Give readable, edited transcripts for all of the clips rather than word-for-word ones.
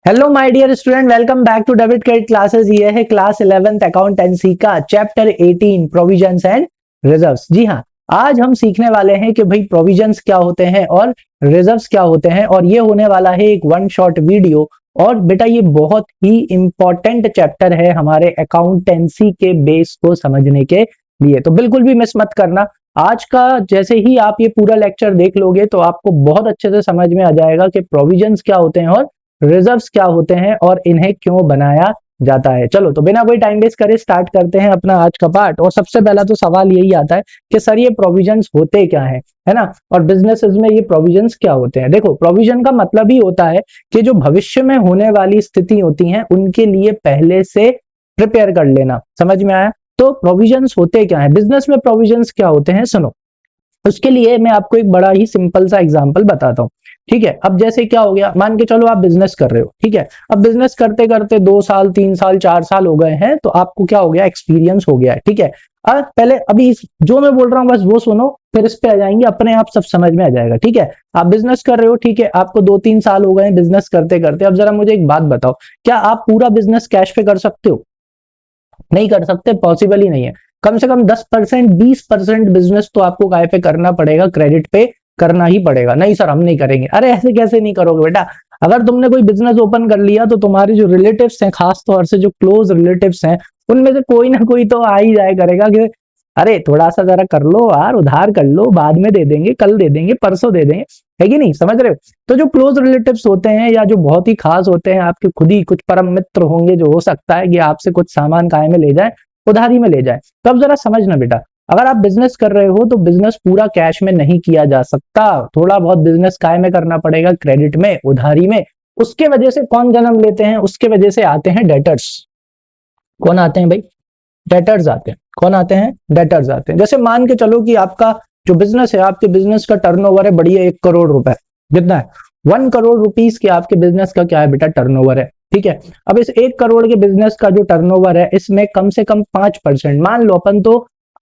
Hello my dear student, welcome back to debit credit classes. ये है class 11th accountancy का chapter 18 provisions and reserves. जी हाँ, आज हम सीखने वाले हैं कि भाई प्रोविजंस क्या होते हैं और रिजर्व्स क्या होते हैं, और ये होने वाला है एक वन शॉट वीडियो। और बेटा ये बहुत ही इंपॉर्टेंट चैप्टर है हमारे अकाउंटेंसी के बेस को समझने के लिए, तो बिल्कुल भी मिस मत करना। आज का जैसे ही आप ये पूरा लेक्चर देख लोगे तो आपको बहुत अच्छे से समझ में आ जाएगा कि प्रोविजंस क्या होते हैं और रिजर्व्स क्या होते हैं और इन्हें क्यों बनाया जाता है। चलो तो बिना कोई टाइम वेस्ट करे स्टार्ट करते हैं अपना आज का पार्ट। और सबसे पहला तो सवाल यही आता है कि सर ये प्रोविजंस होते क्या है ना, और बिजनेसेस में ये प्रोविजंस क्या होते हैं। देखो, प्रोविजन का मतलब ही होता है कि जो भविष्य में होने वाली स्थिति होती हैं उनके लिए पहले से प्रिपेयर कर लेना। समझ में आया? तो प्रोविजंस होते क्या है, बिजनेस में प्रोविजंस क्या होते हैं, सुनो। उसके लिए मैं आपको एक बड़ा ही सिंपल सा एग्जांपल बताता हूँ। ठीक है, अब जैसे क्या हो गया, मान के चलो आप बिजनेस कर रहे हो। ठीक है, अब बिजनेस करते करते 2 साल 3 साल 4 साल हो गए हैं, तो आपको क्या हो गया, एक्सपीरियंस हो गया है। ठीक है, अब पहले अभी जो मैं बोल रहा हूँ बस वो सुनो, फिर इस पे आ जाएंगे, अपने आप सब समझ में आ जाएगा। ठीक है, आप बिजनेस कर रहे हो, ठीक है, आपको 2-3 साल हो गए बिजनेस करते करते। अब जरा मुझे एक बात बताओ, क्या आप पूरा बिजनेस कैश पे कर सकते हो? नहीं कर सकते, पॉसिबल ही नहीं है। कम से कम 10% 20% बिजनेस तो आपको काय पे करना पड़ेगा, क्रेडिट पे करना ही पड़ेगा। नहीं सर हम नहीं करेंगे, अरे ऐसे कैसे नहीं करोगे बेटा। अगर तुमने कोई बिजनेस ओपन कर लिया तो तुम्हारे जो रिलेटिव्स हैं, खास तौर से जो क्लोज रिलेटिव्स हैं, उनमें से कोई ना कोई तो आ ही जाया करेगा कि अरे थोड़ा सा जरा कर लो यार, उधार कर लो, बाद में दे देंगे, कल दे देंगे, परसों दे देंगे। है कि नहीं, समझ रहे हो? तो जो क्लोज रिलेटिव्स होते हैं या जो बहुत ही खास होते हैं, आपके खुद ही कुछ परम मित्र होंगे, जो हो सकता है कि आपसे कुछ सामान काय में ले जाए, उधारी में ले जाए। तो अब जरा समझना बेटा, अगर आप बिजनेस कर रहे हो तो बिजनेस पूरा कैश में नहीं किया जा सकता, थोड़ा बहुत बिजनेस काय में करना पड़ेगा, क्रेडिट में, उधारी में। उसके वजह से कौन जन्म लेते हैं, उसके वजह से आते हैं डेटर्स। कौन आते हैं भाई? डेटर्स आते हैं। कौन आते हैं? डेटर्स आते हैं। जैसे मान के चलो कि आपका जो बिजनेस है, आपके बिजनेस का टर्नओवर है बढ़िया 1 करोड़ रुपए। कितना है? 1 करोड़ रुपीस के आपके बिजनेस का क्या है बेटा, टर्नओवर है। ठीक है, अब इस 1 करोड़ के बिजनेस का जो टर्नओवर है, इसमें कम से कम 5%,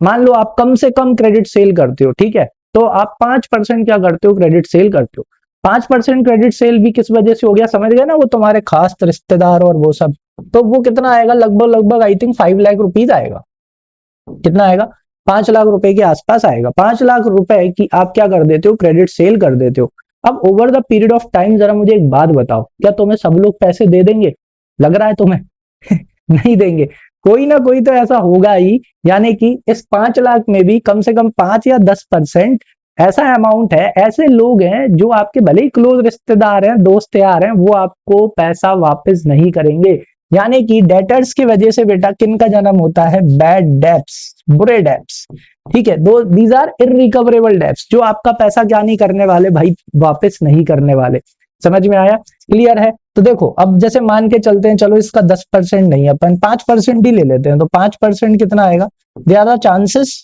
मान लो आप कम से कम क्रेडिट सेल करते हो। ठीक है, तो आप 5% क्या करते हो, क्रेडिट सेल करते हो। 5% क्रेडिट सेल भी किस वजह से हो गया, समझ गए ना, वो तुम्हारे खास रिश्तेदार और वो सब। तो वो कितना आएगा, लगभग लगभग आई थिंक 5 लाख रुपीज आएगा। कितना आएगा? 5 लाख रुपए के आसपास आएगा। 5 लाख रुपए की आप क्या कर देते हो, क्रेडिट सेल कर देते हो। अब over the period of time जरा मुझे एक बात बताओ, क्या तुम्हें सब लोग पैसे दे देंगे? लग रहा है तुम्हें? नहीं देंगे, कोई ना कोई तो ऐसा होगा ही। यानी कि इस 5 लाख में भी कम से कम 5 या 10% ऐसा अमाउंट है, ऐसे लोग हैं जो आपके भले ही क्लोज रिश्तेदार हैं, दोस्त यार हैं, वो आपको पैसा वापस नहीं करेंगे। यानी कि डेटर्स की वजह से बेटा किन का जन्म होता है, बैड डेब्ट्स, बुरे डेब्ट्स। ठीक है, दो दीज आर इनरिकवरेबल डेब्ट्स, जो आपका पैसा क्या नहीं करने वाले भाई, वापस नहीं करने वाले। समझ में आया? क्लियर है? तो देखो, अब जैसे मान के चलते हैं, चलो इसका 10% नहीं, अपन 5% ही ले लेते हैं। तो 5% कितना आएगा, ज्यादा चांसेस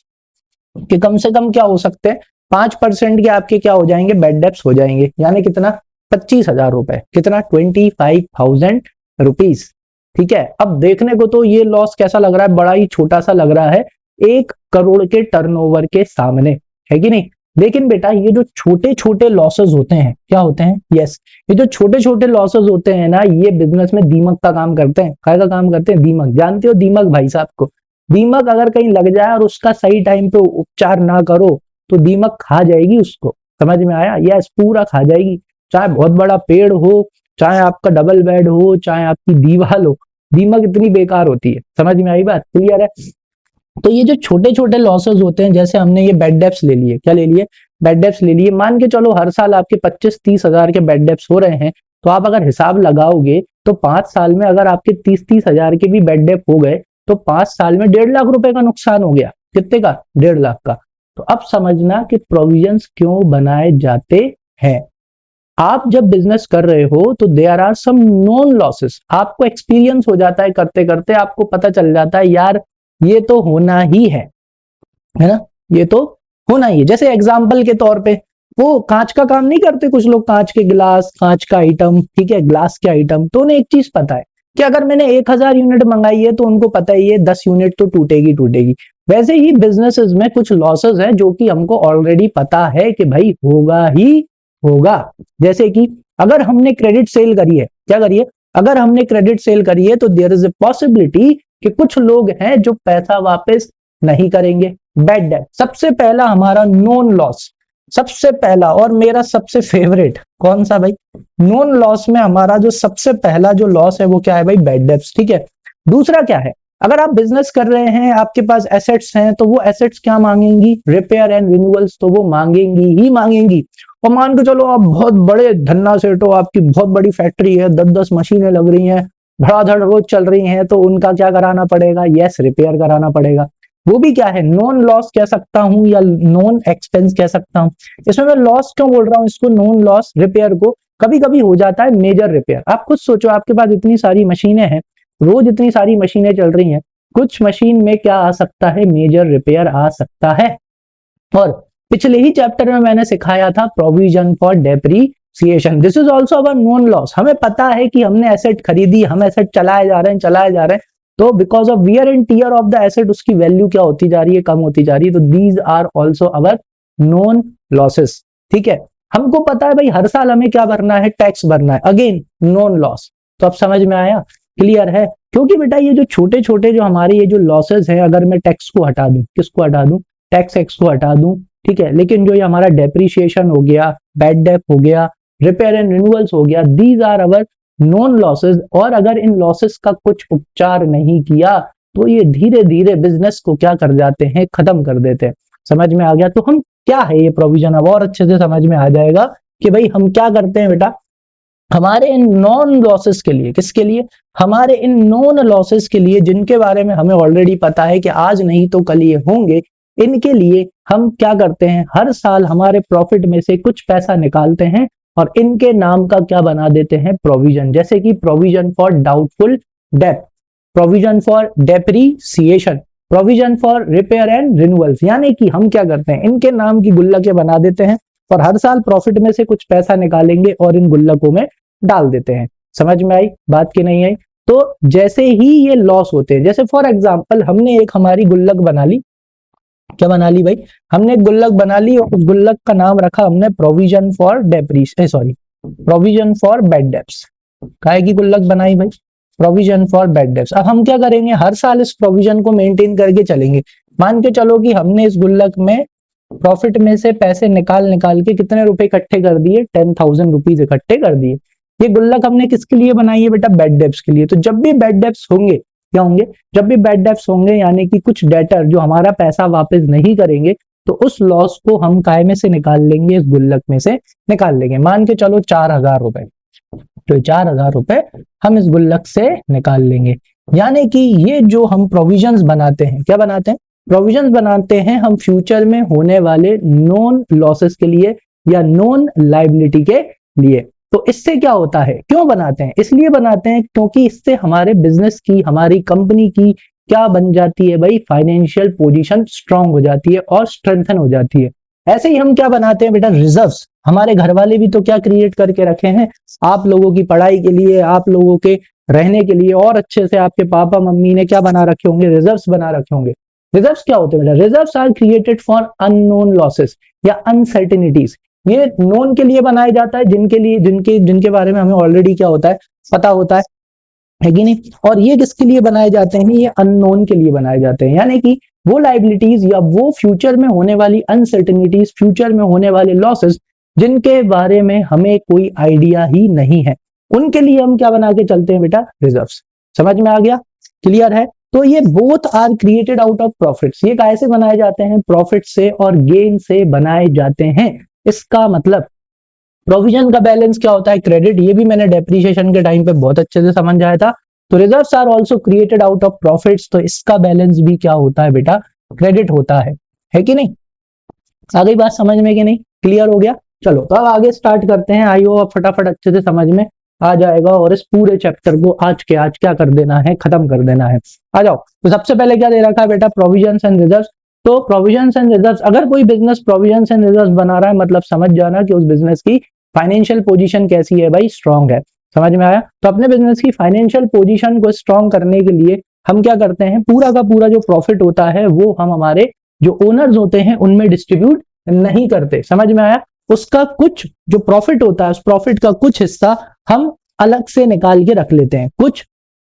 कि कम से कम क्या हो सकते हैं, 5% के आपके क्या हो जाएंगे, बैड डेब्ट्स हो जाएंगे। यानी कितना, 25,000 रुपए। कितना, 25,000 रुपीज। ठीक है, अब देखने को तो ये लॉस कैसा लग रहा है, बड़ा ही छोटा सा लग रहा है 1 करोड़ के टर्नओवर के सामने, है कि नहीं। लेकिन बेटा ये जो छोटे छोटे लॉसेस होते हैं, क्या होते हैं, यस, ये जो छोटे छोटे लॉसेस होते हैं ना, ये बिजनेस में दीमक का काम करते हैं। काय का काम करते हैं, दीमक। जानते हो दीमक भाई साहब को? दीमक अगर कहीं लग जाए और उसका सही टाइम पे उपचार ना करो तो दीमक खा जाएगी उसको। समझ में आया? यस, पूरा खा जाएगी। चाहे बहुत बड़ा पेड़ हो, चाहे आपका डबल बेड हो, चाहे आपकी दीवार हो, दीमक इतनी बेकार होती है। समझ में आई बात? क्लियर है? तो ये जो छोटे छोटे लॉसेस होते हैं, जैसे हमने ये बैड डेब्ट्स ले लिए, क्या ले लिए, बैड डेब्ट्स ले लिए। मान के चलो हर साल आपके 25-30 हजार के बैड डेब्ट्स हो रहे हैं, तो आप अगर हिसाब लगाओगे तो 5 साल में अगर आपके 30-30 हजार के भी बैड डेब्ट हो गए तो 5 साल में 1.5 लाख रुपए का नुकसान हो गया। कितने का? 1.5 लाख का। तो अब समझना कि प्रोविजंस क्यों बनाए जाते हैं। आप जब बिजनेस कर रहे हो तो there are some known losses, आपको एक्सपीरियंस हो जाता है, करते करते आपको पता चल जाता है यार ये तो होना ही है ना, ये तो होना ही है। जैसे एग्जाम्पल के तौर पे वो कांच का काम नहीं करते कुछ लोग, कांच के गिलास, कांच का आइटम, ठीक है, ग्लास के आइटम। तो उन्हें एक चीज पता है कि अगर मैंने 1,000 यूनिट मंगाई है तो उनको पता ही है 10 यूनिट तो टूटेगी टूटेगी। वैसे ही बिजनेसेस में कुछ लॉसेस है जो कि हमको ऑलरेडी पता है कि भाई होगा ही होगा। जैसे कि अगर हमने क्रेडिट सेल करी है, क्या करिए, अगर हमने क्रेडिट सेल करी है तो देयर इज ए पॉसिबिलिटी कि कुछ लोग हैं जो पैसा वापस नहीं करेंगे। बैड डेट, सबसे पहला हमारा नॉन लॉस, सबसे पहला और मेरा सबसे फेवरेट कौन सा भाई, नॉन लॉस में हमारा जो सबसे पहला जो लॉस है वो क्या है भाई, बैड डेट्स। ठीक है, दूसरा क्या है, अगर आप बिजनेस कर रहे हैं, आपके पास एसेट्स हैं, तो वो एसेट्स क्या मांगेंगी, रिपेयर एंड रिन्यूअल्स, तो वो मांगेंगी ही मांगेंगी। और मान के चलो आप बहुत बड़े धन्ना सेठ हो, आपकी बहुत बड़ी फैक्ट्री है, 10-10 मशीनें लग रही हैं, धड़ाधड़ रोज चल रही हैं, तो उनका क्या कराना पड़ेगा, यस रिपेयर कराना पड़ेगा। वो भी क्या है, नॉन लॉस कह सकता हूं या नॉन एक्सपेंस कह सकता हूं। इसमें मैं लॉस क्यों बोल रहा हूं इसको, नॉन लॉस रिपेयर को, कभी कभी हो जाता है मेजर रिपेयर। आप खुद सोचो, आपके पास इतनी सारी मशीनें हैं, रोज इतनी सारी मशीनें चल रही हैं, कुछ मशीन में क्या आ सकता है, मेजर रिपेयर आ सकता है। और पिछले ही चैप्टर में मैंने सिखाया था provision for depreciation, this is also our non loss. हमें पता है कि हमने एसेट खरीदी, हम एसेट चलाए जा रहे हैं, तो because of wear and tear of the asset उसकी वैल्यू क्या होती जा रही है, कम होती जा रही है। तो these are also our known losses. ठीक है, हमको पता है भाई हर साल हमें क्या भरना है, टैक्स भरना है, अगेन नॉन लॉस। तो अब समझ में आया, क्लियर है। क्योंकि बेटा ये जो छोटे छोटे जो हमारे ये जो लॉसेस हैं, अगर मैं टैक्स को हटा दूं, किसको हटा दूं, टैक्स एक्स को हटा दूं, ठीक है, लेकिन जो ये हमारा डेप्रीशिएशन हो गया, बैड डेट हो गया, रिपेयर एंड रिन्यूअल्स हो गया, these are our known losses. और अगर इन लॉसेस का कुछ उपचार नहीं किया तो ये धीरे धीरे बिजनेस को क्या कर जाते हैं, खत्म कर देते हैं। समझ में आ गया। तो हम क्या है ये प्रोविजन, अब और अच्छे से समझ में आ जाएगा कि भाई हम क्या करते हैं बेटा, हमारे इन नॉन लॉसेस के लिए, किसके लिए, हमारे इन नॉन लॉसेस के लिए, जिनके बारे में हमें ऑलरेडी पता है कि आज नहीं तो कल ये होंगे, इनके लिए हम क्या करते हैं, हर साल हमारे प्रॉफिट में से कुछ पैसा निकालते हैं और इनके नाम का क्या बना देते हैं, प्रोविजन। जैसे कि provision for doubtful debt, provision for depreciation, provision for repair and renewals. यानी कि हम क्या करते हैं, इनके नाम की गुल्लकें बना देते हैं और हर साल प्रॉफिट में से कुछ पैसा निकालेंगे और इन गुल्लकों में डाल देते हैं। समझ में आई बात की नहीं आई। तो जैसे ही ये लॉस होते हैं, जैसे फॉर एग्जांपल हमने एक हमारी गुल्लक बना ली, क्या बना ली भाई, हमने एक गुल्लक बना ली और उस गुल्लक का नाम रखा हमने provision for provision for bad debts. काहे की गुल्लक बनाई भाई, प्रोविजन फॉर बैड डेट्स। अब हम क्या करेंगे, हर साल इस प्रोविजन को मेंटेन करके चलेंगे। मान के चलो कि हमने इस गुल्लक में प्रॉफिट में से पैसे निकाल निकाल के कितने रुपए इकट्ठे कर दिए, 10,000 रुपीज इकट्ठे कर दिए। ये गुल्लक हमने किसके लिए बनाई है बेटा, बैड डेट्स के लिए। तो जब भी बैड डेट्स होंगे, क्या होंगे, जब भी बैड डेट्स होंगे, यानी कि कुछ डेटर जो हमारा पैसा वापस नहीं करेंगे, तो उस लॉस को हम काय में से निकाल लेंगे, इस गुल्लक में से निकाल लेंगे। मान के चलो 4,000 रुपए, तो 4,000 रुपए हम इस गुल्लक से निकाल लेंगे। यानी कि ये जो हम प्रोविजंस बनाते हैं, क्या बनाते हैं, प्रोविजंस बनाते हैं हम फ्यूचर में होने वाले नॉन लॉसेस के लिए या नॉन लायबिलिटी के लिए। तो इससे क्या होता है, क्यों बनाते हैं, इसलिए बनाते हैं क्योंकि इससे हमारे बिजनेस की, हमारी कंपनी की क्या बन जाती है भाई, फाइनेंशियल पोजीशन स्ट्रांग हो जाती है और स्ट्रेंथन हो जाती है। ऐसे ही हम क्या बनाते हैं बेटा, रिजर्व्स। हमारे घर वाले भी तो क्या क्रिएट करके रखे हैं, आप लोगों की पढ़ाई के लिए, आप लोगों के रहने के लिए, और अच्छे से आपके पापा मम्मी ने क्या बना रखे होंगे, रिजर्व्स बना रखे होंगे। रिजर्व्स क्या होते हैं बेटा, reserves are created for unknown losses या अनसर्टेनिटीज। ये नोन के लिए बनाया जाता है, जिनके लिए, जिनके बारे में हमें ऑलरेडी क्या होता है, पता होता है कि नहीं। और ये किसके लिए बनाए जाते हैं, ये अननोन के लिए बनाए जाते हैं। यानी कि वो लायबिलिटीज या वो फ्यूचर में होने वाली अनसर्टेनिटीज, फ्यूचर में होने वाले लॉसेस, जिनके बारे में हमें कोई आइडिया ही नहीं है, उनके लिए हम क्या बना के चलते हैं बेटा, रिजर्व्स। समझ में आ गया, क्लियर है। तो ये both are created out of profits. ये कैसे बनाए जाते हैं, प्रॉफिट से और गेन से बनाए जाते हैं। इसका मतलब प्रोविजन का बैलेंस क्या होता है, क्रेडिट। ये भी मैंने डेप्रिसिएशन के टाइम पे बहुत अच्छे से समझ आया था। तो reserves are also created out of profits, तो इसका बैलेंस भी क्या होता है बेटा, क्रेडिट होता है कि नहीं। आ गई बात समझ में कि नहीं, क्लियर हो गया। चलो तो अब आगे स्टार्ट करते हैं। आई होप फटाफट अच्छे से समझ में आ जाएगा और इस पूरे चैप्टर को आज के आज क्या कर देना है, खत्म कर देना है। आ जाओ। तो सबसे पहले क्या दे रखा है बेटा, प्रोविजंस एंड रिजर्व्स। तो प्रोविजंस एंड रिजर्व्स, अगर कोई बिजनेस प्रोविजंस एंड रिजर्व्स बना रहा है, मतलब समझ जाना कि उस बिजनेस की फाइनेंशियल पोजीशन कैसी है भाई, स्ट्रांग है। समझ में आया। तो अपने बिजनेस की फाइनेंशियल पोजीशन को स्ट्रांग करने के लिए हम क्या करते हैं, पूरा का पूरा जो प्रॉफिट होता है वो हम हमारे जो ओनर्स होते हैं उनमें डिस्ट्रीब्यूट नहीं करते। समझ में आया। उसका कुछ जो प्रॉफिट होता है, उस प्रॉफिट का कुछ हिस्सा हम अलग से निकाल के रख लेते हैं, कुछ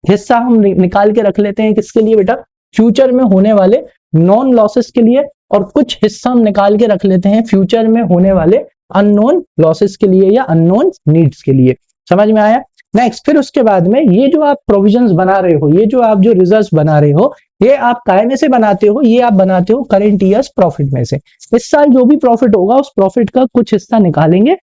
हिस्सा हम निकाल के रख लेते हैं किसके लिए बेटा, फ्यूचर में होने वाले नॉन लॉसेस के लिए, और कुछ हिस्सा हम निकाल के रख लेते हैं फ्यूचर में होने वाले अननोन लॉसेस के लिए या अननोन नीड्स के लिए। समझ में आया? नेक्स्ट, फिर उसके बाद में ये जो आप प्रोविजंस बना रहे हो, ये जो आप जो रिजर्व्स बना रहे हो, ये आप काय में से बनाते हो, ये आप बनाते हो करंट ईयर्स प्रॉफिट में से। इस साल जो भी प्रॉफिट होगा उस प्रॉफिट का कुछ हिस्सा निकालेंगे,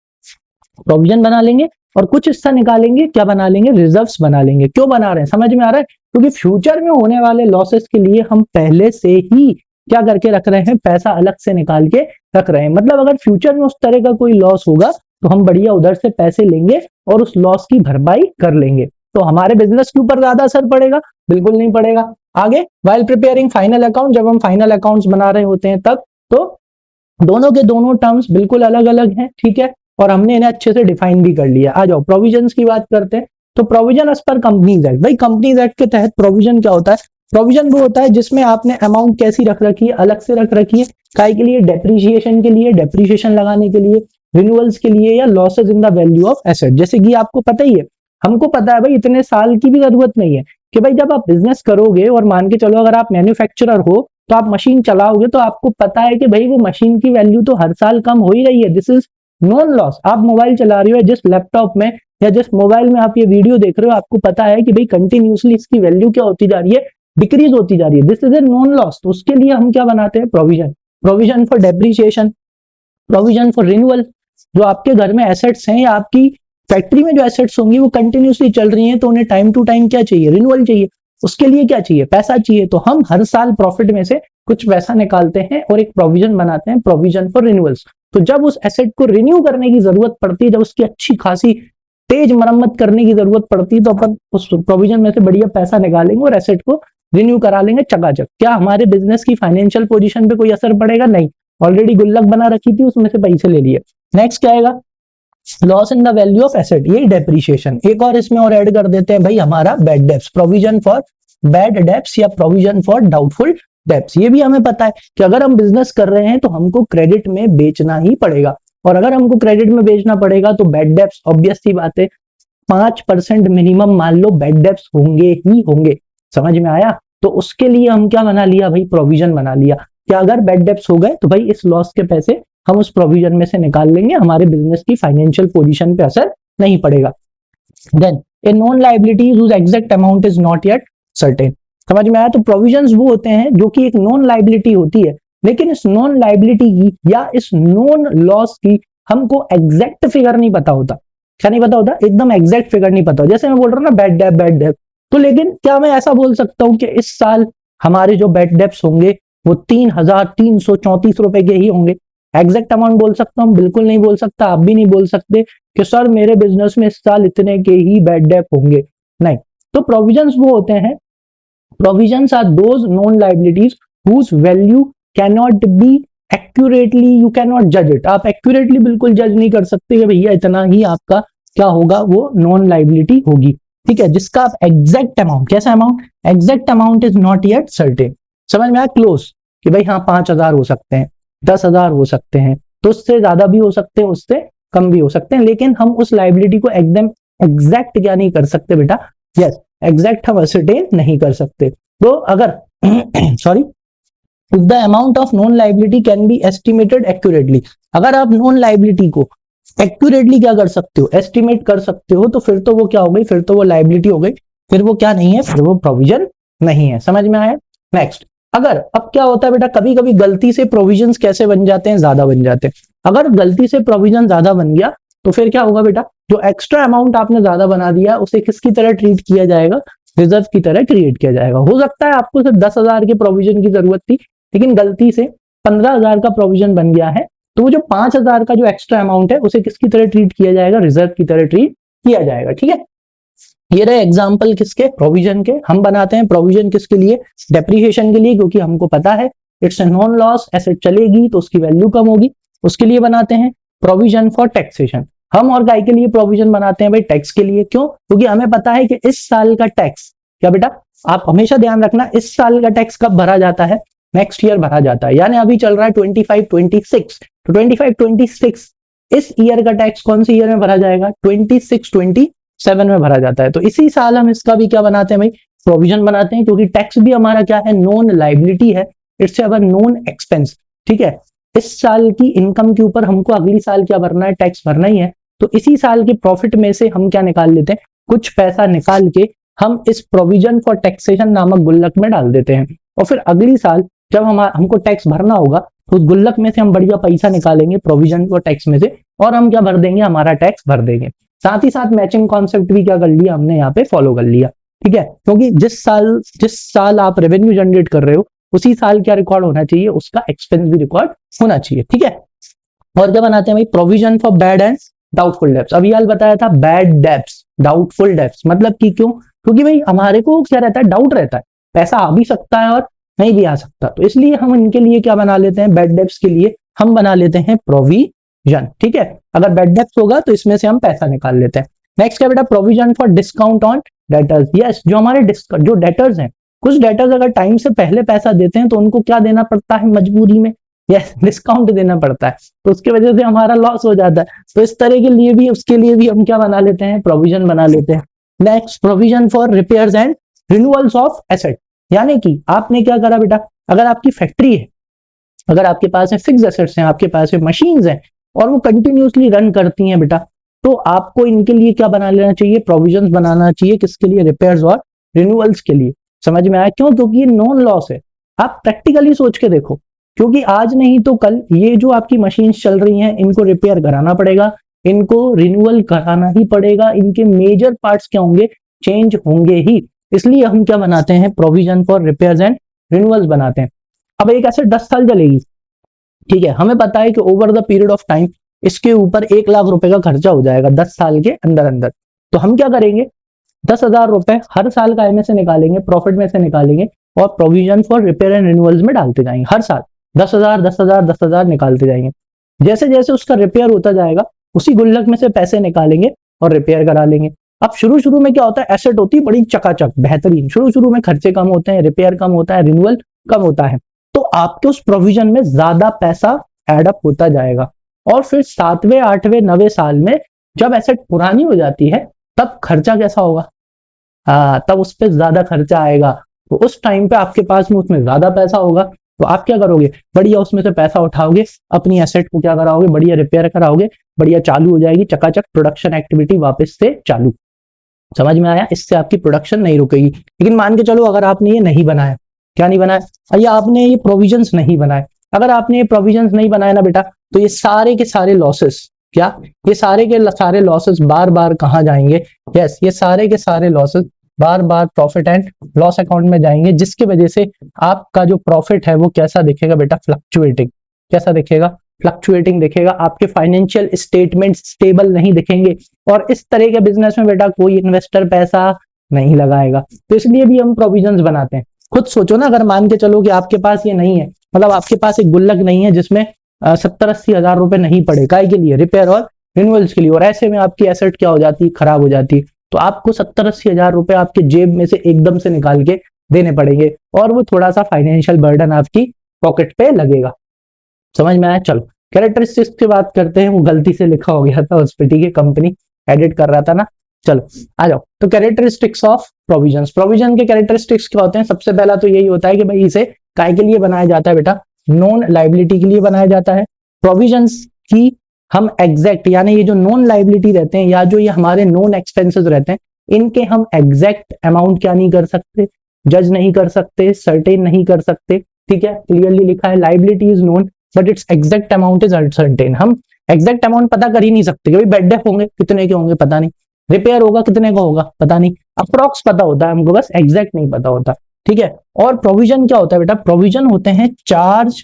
प्रोविजन बना लेंगे, और कुछ हिस्सा निकालेंगे, क्या बना लेंगे, रिजर्व्स बना लेंगे। क्यों बना रहे हैं, समझ में आ रहा है? क्योंकि फ्यूचर में होने वाले लॉसेस के लिए हम पहले से ही क्या करके रख रहे हैं, पैसा अलग से निकाल के रख रहे हैं। मतलब अगर फ्यूचर में उस तरह का कोई लॉस होगा तो हम बढ़िया उधर से पैसे लेंगे और उस लॉस की भरपाई कर लेंगे। तो हमारे बिजनेस के ऊपर ज्यादा असर पड़ेगा? बिल्कुल नहीं पड़ेगा। आगे, वाइल प्रिपेयरिंग फाइनल अकाउंट, जब हम फाइनल अकाउंट्स बना रहे होते हैं तब तो दोनों के दोनों टर्म्स बिल्कुल अलग अलग हैं, ठीक है, और हमने इन्हें अच्छे से डिफाइन भी कर लिया। आ जाओ प्रोविजंस की बात करते हैं। तो provision as per companies act, भाई कंपनीज एक्ट के तहत प्रोविजन क्या होता है? प्रोविजन वो होता है जिसमें आपने अमाउंट कैसी रख रखी है, अलग से रख रखी है, काय के लिए, डेप्रीशिएशन के लिए, डेप्रीशिएशन लगाने के लिए, रिन्यूअल्स के लिए, या losses in the value of asset. जैसे कि आपको पता ही है, हमको पता है भाई इतने साल की भी जरूरत नहीं है कि भाई जब आप बिजनेस करोगे, और मान के चलो अगर आप मैन्युफैक्चरर हो तो आप मशीन चलाओगे, तो आपको पता है कि भाई वो मशीन की वैल्यू तो हर साल कम हो ही रही है। This is non loss. आप मोबाइल चला रहे हो, जिस लैपटॉप में या जिस मोबाइल में आप ये वीडियो देख रहे हो, आपको पता है कि भाई कंटिन्यूसली इसकी वैल्यू क्या होती जा रही है, डिक्रीज होती जा रही है। This is a non loss. तो उसके लिए हम क्या बनाते हैं, provision. Provision for depreciation, provision for renewal. जो आपके घर में एसेट्स हैं या आपकी फैक्ट्री में जो एसेट्स होंगी वो कंटिन्यूसली चल रही हैं, तो उन्हें टाइम टू टाइम क्या चाहिए, रिन्यूअल चाहिए। उसके लिए क्या चाहिए, पैसा चाहिए। तो हम हर साल प्रॉफिट में से कुछ पैसा निकालते हैं और एक प्रोविजन बनाते हैं, प्रोविजन फॉर रिन्यूअल्स। तो जब उस एसेट को रिन्यू करने की जरूरत पड़ती है, जब उसकी अच्छी खासी तेज मरम्मत करने की जरूरत पड़ती है, तो अपन उस प्रोविजन में से बढ़िया पैसा निकालेंगे और एसेट को रिन्यू करा लेंगे चकाचक। क्या हमारे बिजनेस की फाइनेंशियल पोजीशन पे कोई असर पड़ेगा? नहीं। ऑलरेडी गुल्लक बना रखी थी, उसमें से पैसे ले लिए। नेक्स्ट क्या आएगा, loss in the value of asset, ये डेप्रीशिएशन। एक और इसमें और ऐड कर देते हैं भाई हमारा bad debts, provision for bad debts या प्रोविजन फॉर डाउटफुल डेब्ट्स। ये भी हमें पता है कि अगर हम बिजनेस कर रहे हैं तो हमको क्रेडिट में बेचना ही पड़ेगा, और अगर हमको क्रेडिट में बेचना पड़ेगा तो बैड डेब्ट्स ऑब्वियस सी बात है 5% मिनिमम मान लो बैड डेब्ट्स होंगे ही होंगे। समझ में आया? तो उसके लिए हम क्या बना लिया भाई, प्रोविजन बना लिया कि अगर बैड डेब्ट्स हो गए तो भाई इस लॉस के पैसे हम उस प्रोविजन में से निकाल लेंगे, हमारे बिजनेस की फाइनेंशियल पोजीशन पे असर नहीं पड़ेगा। Then a known liability whose exact amount is not yet certain. समझ में आया? तो प्रोविजंस वो होते हैं जो कि एक नॉन लायबिलिटी होती है, लेकिन इस नॉन लायबिलिटी की या इस नॉन लॉस की हमको एग्जैक्ट फिगर नहीं पता होता। क्या नहीं पता होता? एकदम एग्जैक्ट फिगर नहीं पता। जैसे मैं बोल रहा हूँ ना बैड डेब्ट, बैड डेब्ट, तो लेकिन क्या मैं ऐसा बोल सकता हूँ कि इस साल हमारे जो बैड डेब्ट्स होंगे वो 3,334 रुपए के ही होंगे? एग्जैक्ट अमाउंट बोल सकता हूँ? बिल्कुल नहीं बोल सकता। आप भी नहीं बोल सकते कि सर मेरे बिजनेस में इस साल इतने के ही बैड डेब्ट होंगे, नहीं। तो प्रोविजंस वो होते हैं, provisions are those known liabilities whose value cannot be accurately, you cannot जज इट। आप एक्यूरेटली बिल्कुल जज नहीं कर सकते कि भैया इतना ही आपका क्या होगा, वो नॉन लायबिलिटी होगी, ठीक है, जिसका आप एग्जैक्ट अमाउंट, कैसा amount, exact amount is not yet certain. समझ में आया? क्लोज, कि भाई हाँ 5,000 हो सकते हैं, 10,000 हो सकते हैं, तो उससे ज्यादा भी हो सकते हैं, उससे कम भी हो सकते हैं, लेकिन हम उस लायबिलिटी को एकदम एग्जैक्ट क्या नहीं कर सकते बेटा, यस एग्जैक्ट हम असरटेन नहीं कर सकते। तो अगर sorry, if the amount of non liability can be estimated accurately, अगर आप नॉन लायबिलिटी को एक्यूरेटली क्या कर सकते हो, एस्टिमेट कर सकते हो, तो फिर तो वो क्या हो गई, फिर तो वो लायबिलिटी हो गई, फिर वो क्या नहीं है, फिर वो प्रोविजन नहीं है। समझ में आया? नेक्स्ट, अगर अब क्या होता है बेटा, कभी कभी गलती से प्रोविजंस कैसे बन जाते हैं, ज्यादा बन जाते हैं। अगर गलती से प्रोविजन ज्यादा बन गया तो फिर क्या होगा बेटा, जो एक्स्ट्रा अमाउंट आपने ज्यादा बना दिया उसे किसकी तरह ट्रीट किया जाएगा, रिजर्व की तरह क्रिएट किया जाएगा। हो सकता है आपको सिर्फ 10,000 के प्रोविजन की जरूरत थी, लेकिन गलती से 15,000 का प्रोविजन बन गया है, तो वो जो 5,000 का जो एक्स्ट्रा अमाउंट है उसे किसकी तरह ट्रीट किया जाएगा, रिजर्व की तरह ट्रीट किया जाएगा, ठीक है। ये रहे एग्जाम्पल किसके, प्रोविजन के। हम बनाते हैं प्रोविजन किसके लिए, डेप्रीशिएशन के लिए, क्योंकि हमको पता है it's a non loss, asset चलेगी तो उसकी वैल्यू कम होगी, उसके लिए बनाते हैं। प्रोविजन फॉर टैक्सेशन, हम और काय के लिए प्रोविजन बनाते हैं भाई, टैक्स के लिए। क्यों? क्योंकि हमें पता है कि इस साल का टैक्स, क्या बेटा आप हमेशा ध्यान रखना, इस साल का टैक्स कब भरा जाता है, नेक्स्ट ईयर भरा जाता है। यानी अभी चल रहा है 25-26, तो 25-26 इस ईयर का टैक्स कौन से ईयर में भरा जाएगा, 26-27 7 में भरा जाता है। तो इसी साल हम इसका भी क्या बनाते हैं भाई, प्रोविजन बनाते हैं, क्योंकि टैक्स भी हमारा क्या है, नॉन लाइबिलिटी है, इट्स अवर नॉन एक्सपेंस। ठीक है, इस साल की इनकम के ऊपर हमको अगली साल क्या भरना है, टैक्स भरना ही है। तो इसी साल के प्रॉफिट में से हम क्या निकाल लेते हैं, कुछ पैसा निकाल के हम इस प्रोविजन फॉर टैक्सेशन नामक गुल्लक में डाल देते हैं, और फिर अगली साल जब हमको टैक्स भरना होगा तो उस गुल्लक में से हम बढ़िया पैसा निकालेंगे प्रोविजन फॉर टैक्स में से, और हम क्या भर देंगे, हमारा टैक्स भर देंगे। साथ ही साथ मैचिंग कॉन्सेप्ट भी क्या कर लिया हमने यहाँ पे फॉलो कर लिया। ठीक है, क्योंकि जिस साल आप रेवेन्यू जनरेट कर रहे हो उसी साल क्या रिकॉर्ड होना चाहिए, उसका एक्सपेंस भी रिकॉर्ड होना चाहिए। ठीक है, और क्या बनाते हैं भाई, provision for bad and doubtful debts. अभी यार बताया था बैड डेब्ट्स, डाउटफुल डेब्ट्स, मतलब कि क्यों, क्योंकि भाई हमारे को क्या रहता है, डाउट रहता है, पैसा आ भी सकता है और नहीं भी आ सकता, तो इसलिए हम इनके लिए क्या बना लेते हैं, बैड डेब्ट्स के लिए हम बना लेते हैं प्रोविजन। ठीक है, अगर बैड डेब्ट्स होगा तो इसमें से हम पैसा निकाल लेते हैं। नेक्स्ट क्या बेटा, provision for discount on debtors. Yes, जो हमारे जो डेटर्स हैं, कुछ डेटर्स अगर टाइम से पहले पैसा देते हैं तो उनको क्या देना पड़ता है, मजबूरी में यस डिस्काउंट देना पड़ता है, तो उसकी वजह से हमारा लॉस हो जाता है। तो इस तरह के लिए भी, उसके लिए भी हम क्या बना लेते हैं, प्रोविजन बना लेते हैं। Next, provision for repairs and renewals of asset. यानी कि आपने क्या करा बेटा, अगर आपकी फैक्ट्री है, अगर आपके पास है फिक्स एसेट्स हैं, आपके पास है मशीन्स हैं और वो कंटिन्यूसली रन करती हैं बेटा, तो आपको इनके लिए क्या बना लेना चाहिए, प्रोविजंस बनाना चाहिए। किसके लिए, रिपेयर्स और रिन्यूअल्स के लिए। समझ में आया क्यों, क्योंकि ये नॉन लॉस है। आप प्रैक्टिकली सोच के देखो, क्योंकि आज नहीं तो कल ये जो आपकी मशीन्स चल रही हैं इनको रिपेयर कराना पड़ेगा, इनको रिन्यूअल कराना ही पड़ेगा, इनके मेजर पार्ट्स क्या होंगे, चेंज होंगे ही। इसलिए हम क्या बनाते हैं, provision for repairs and renewals बनाते हैं। अब एक ऐसे 10 साल चलेगी, ठीक है, हमें पता है कि over the period of time इसके ऊपर 1 लाख रुपए का खर्चा हो जाएगा 10 साल के अंदर अंदर। तो हम क्या करेंगे, 10,000 रुपए हर साल का में से निकालेंगे, प्रॉफिट में से निकालेंगे और provision for repair and renewals में डालते जाएंगे। हर साल 10,000 10,000 10,000 निकालते जाएंगे। जैसे जैसे उसका रिपेयर होता जाएगा उसी गुल्लक में से पैसे निकालेंगे और रिपेयर करा लेंगे। अब शुरू शुरू में क्या होता है, एसेट होती है बड़ी चकाचक बेहतरीन, शुरू शुरू में खर्चे कम होते हैं, रिपेयर कम होता है, रिन्यूअल कम होता है, तो आपके उस प्रोविजन में ज्यादा पैसा एडअप होता जाएगा। और फिर 7वें 8वें 9वें साल में जब एसेट पुरानी हो जाती है तब खर्चा कैसा होगा, तब उस पर ज्यादा खर्चा आएगा। तो उस टाइम पे आपके पास में उसमें ज्यादा पैसा होगा, तो आप क्या करोगे, बढ़िया उसमें से पैसा उठाओगे, अपनी एसेट को क्या कराओगे, बढ़िया रिपेयर कराओगे, बढ़िया चालू हो जाएगी चकाचक प्रोडक्शन एक्टिविटी वापस से चालू। समझ में आया, इससे आपकी प्रोडक्शन नहीं रुकेगी। लेकिन मान के चलो अगर आपने ये नहीं बनाया, क्या नहीं बनाया, या आपने ये प्रोविजंस नहीं बनाए, अगर आपने ये प्रोविजंस नहीं बनाया ना बेटा, तो ये सारे के सारे लॉसेस, क्या ये सारे के सारे लॉसेस बार बार कहाँ जाएंगे, यस ये सारे के सारे losses bar bar profit and loss account में जाएंगे, जिसकी वजह से आपका जो प्रॉफिट है वो कैसा दिखेगा बेटा, फ्लक्चुएटिंग। कैसा दिखेगा, फ्लक्चुएटिंग दिखेगा। आपके फाइनेंशियल स्टेटमेंट्स स्टेबल नहीं दिखेंगे, और इस तरह के बिजनेस में बेटा कोई इन्वेस्टर पैसा नहीं लगाएगा। तो इसलिए भी हम प्रोविजंस बनाते हैं। खुद सोचो ना, अगर मान के चलो कि आपके पास ये नहीं है, मतलब आपके पास एक गुल्लक नहीं है जिसमें 70-80 हजार रुपए नहीं पड़े, काय के लिए, रिपेयर और रिन्यूअल्स के लिए, और ऐसे में आपकी एसेट क्या हो जाती है, खराब हो जाती है, तो आपको 70-80 हजार रुपए आपके जेब में से एकदम से निकाल के देने पड़ेंगे, और वो थोड़ा सा फाइनेंशियल बर्डन आपकी पॉकेट पे लगेगा। समझ में आया। चलो कैरेक्टरिस्टिक्स की बात करते हैं, वो गलती से लिखा हो गया था उस पे, ठीक है, कंपनी एडिट कर रहा था ना। चलो आ जाओ, तो कैरेक्टरिस्टिक्स ऑफ प्रोविजंस। प्रोविजन के कैरेक्टरिस्टिक्स क्या होते हैं, सबसे पहला तो यही होता है कि भाई इसे काय के लिए बनाया जाता है बेटा, नॉन लाइबिलिटी के लिए बनाया जाता है। प्रोविजंस की हम एग्जैक्ट, यानी ये जो नॉन लाइबिलिटी रहते हैं या जो ये हमारे नॉन एक्सपेंसेस रहते हैं, इनके हम एग्जैक्ट अमाउंट क्या नहीं कर सकते, जज नहीं कर सकते, सर्टेन नहीं कर सकते। ठीक है, क्लियरली लिखा है, liability is known but it's exact amount is uncertain. हम एग्जैक्ट अमाउंट पता कर ही नहीं सकते कि भाई बेड डेफ होंगे कितने के होंगे पता नहीं, रिपेयर होगा कितने का होगा पता नहीं, अप्रॉक्स पता होता है हमको, बस एग्जैक्ट नहीं पता होता। ठीक है, और प्रोविजन क्या होता है बेटा, प्रोविजन होते हैं चार्ज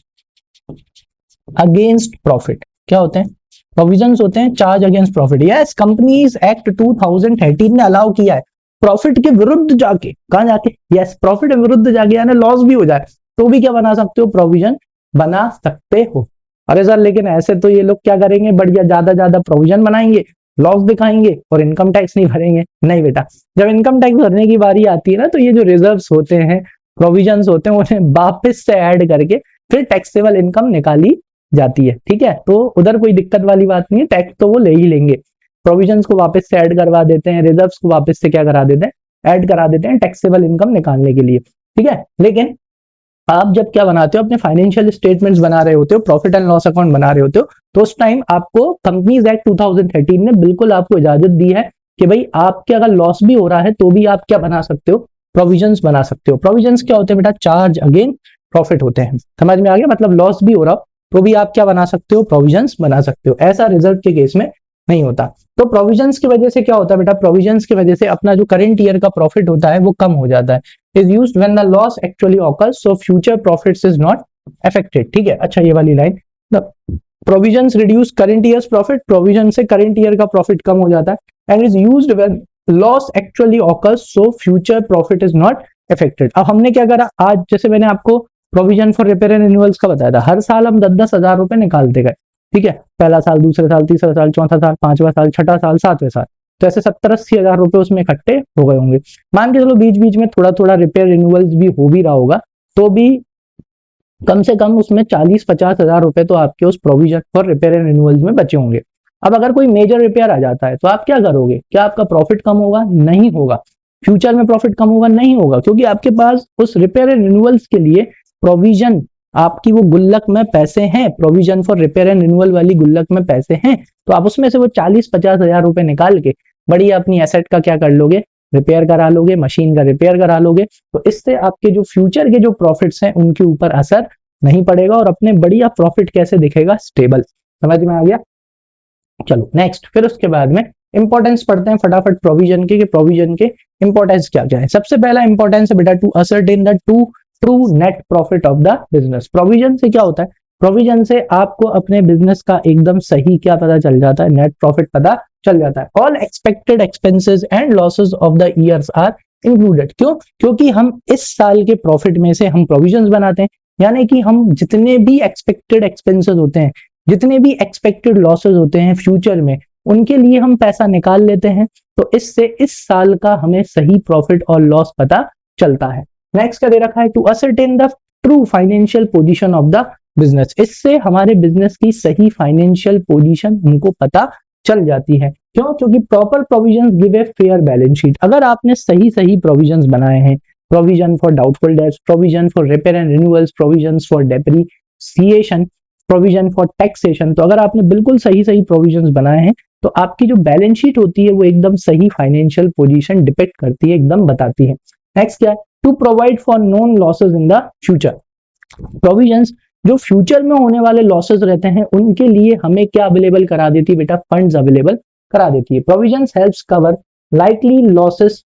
अगेंस्ट प्रॉफिट। क्या होते हैं, प्रोविजंस होते हैं charge against profit. Yes, companies act 2013 ने अलाउ किया है प्रॉफिट के विरुद्ध जाके, कहां जाके, यस प्रॉफिट के विरुद्ध जाके, यानी लॉस भी हो जाए तो भी क्या बना सकते हो, प्रोविजन बना सकते हो। अरे सर लेकिन ऐसे तो ये लोग क्या करेंगे, बढ़िया ज्यादा ज्यादा बनाएंगे, लॉस दिखाएंगे और इनकम टैक्स नहीं भरेंगे। नहीं बेटा, जब इनकम टैक्स भरने की बारी आती है ना, तो ये जो रिजर्व्स होते हैं, प्रोविजंस होते हैं, उन्हें वापस से ऐड करके फिर टैक्सेबल इनकम निकाली जाती है। ठीक है, तो उधर कोई दिक्कत वाली बात नहीं है, टैक्स तो वो ले ही लेंगे। प्रोविजंस को वापस से ऐड करवा देते हैं, रिजर्व्स को वापस से क्या करा देते हैं, ऐड करा देते हैं टैक्सेबल इनकम निकालने के लिए, ठीक है। लेकिन आप जब क्या बनाते हो, अपने फाइनेंशियल स्टेटमेंट्स बना रहे होते हो, प्रॉफिट एंड लॉस अकाउंट बना रहे होते हो, तो उस टाइम आपको कंपनीज एक्ट 2013 ने बिल्कुल आपको इजाजत दी है कि भाई आपके अगर लॉस भी हो रहा है तो भी आप क्या बना सकते हो, प्रोविजंस बना सकते हो। प्रोविजंस क्या होते हैं बेटा, चार्ज अगेन प्रॉफिट होते हैं, समझ में आ गया, मतलब लॉस भी हो रहा हो तो भी आप क्या बना सकते हो, प्रोविजंस बना सकते हो। ऐसा रिजर्व के केस में नहीं होता। तो प्रोविजंस की वजह से क्या होता है बेटा, प्रोविजंस की वजह से अपना जो करंट ईयर का प्रॉफिट होता है वो कम हो जाता है। Is used when the loss actually occurs so future profits is not affected, ठीक है। अच्छा ये वाली line, provisions reduce current years profit, provision से करंट ईयर का प्रॉफिट कम हो जाता है। And is used when loss actually occurs so future profit is not affected. अब हमने क्या करा, आज जैसे मैंने आपको provision for repair and renewals का बताया था, हर साल हम 10-10 हजार रुपए निकालते गए, ठीक है। पहला साल, दूसरा साल, तीसरा साल, चौथा साल, पांचवा साल, छठा साल, सातवें साल, तो ऐसे 70-80 हजार रुपए उसमें इकट्ठे हो गए होंगे। मान के चलो बीच बीच में थोड़ा थोड़ा रिपेयर रिन्यूअल्स भी हो भी रहा होगा, तो भी कम से कम उसमें 40-50 हजार रुपए तो आपके उस provision for repair and renewals में बचे होंगे। अब अगर कोई मेजर रिपेयर आ जाता है तो आप क्या करोगे, क्या आपका प्रॉफिट कम होगा? नहीं होगा। फ्यूचर में प्रॉफिट कम होगा? नहीं होगा, क्योंकि आपके पास उस रिपेयर एंड रिन्यूअल्स के लिए प्रोविजन, आपकी वो गुल्लक में पैसे हैं, provision for repair and renewal वाली गुल्लक में पैसे हैं, तो आप उसमें से वो 40-50 हजार रुपए निकाल के बढ़िया अपनी एसेट का क्या कर लोगे, रिपेयर करा लोगे, मशीन का रिपेयर करा लोगे। तो इससे आपके जो फ्यूचर के जो प्रॉफिट्स हैं उनके ऊपर असर नहीं पड़ेगा और अपने बढ़िया प्रॉफिट कैसे दिखेगा, स्टेबल। समझ में आ गया? चलो नेक्स्ट, फिर उसके बाद में इंपॉर्टेंस पढ़ते हैं फटाफट प्रोविजन के, प्रोविजन के इंपॉर्टेंस क्या क्या है। सबसे पहला इंपॉर्टेंस है बेटा to ascertain the true net profit of the business. Provision से क्या होता है, प्रोविजन से आपको अपने बिजनेस का एकदम सही क्या पता चल जाता है, नेट प्रॉफिट पता चल जाता है। All expected expenses and losses of the years are included. क्यों? क्योंकि हम इस साल के प्रॉफिट में से हम प्रोविजंस बनाते हैं, यानी कि हम जितने भी एक्सपेक्टेड एक्सपेंसेस होते हैं, जितने भी एक्सपेक्टेड लॉसेस होते हैं फ्यूचर में, उनके लिए हम पैसा निकाल लेते हैं। तो इससे इस साल का हमें सही प्रॉफिट और लॉस पता चलता है। नेक्स्ट क्या दे रखा है, to ascertain the true financial position of the business. इससे हमारे बिजनेस की सही फाइनेंशियल पोजीशन हमको पता चल जाती है। क्यों? क्योंकि proper provisions give a fair balance sheet. अगर आपने सही सही प्रोविजंस बनाए हैं, provision for doubtful debts, provision for repair and renewals, provisions for depreciation, provision for taxation, तो अगर आपने बिल्कुल सही सही प्रोविजंस बनाए हैं तो आपकी जो बैलेंस शीट होती है वो एकदम सही फाइनेंशियल पोजीशन डिपिक्ट करती है, एकदम बताती है। नेक्स्ट क्या है, to provide for known losses in the future. Provisions जो फ्यूचर में होने वाले लॉसेस रहते हैं उनके लिए हमें क्या अवेलेबल करा देती है बेटा, फंड्स अवेलेबल करा देती है। Provisions helps cover likely losses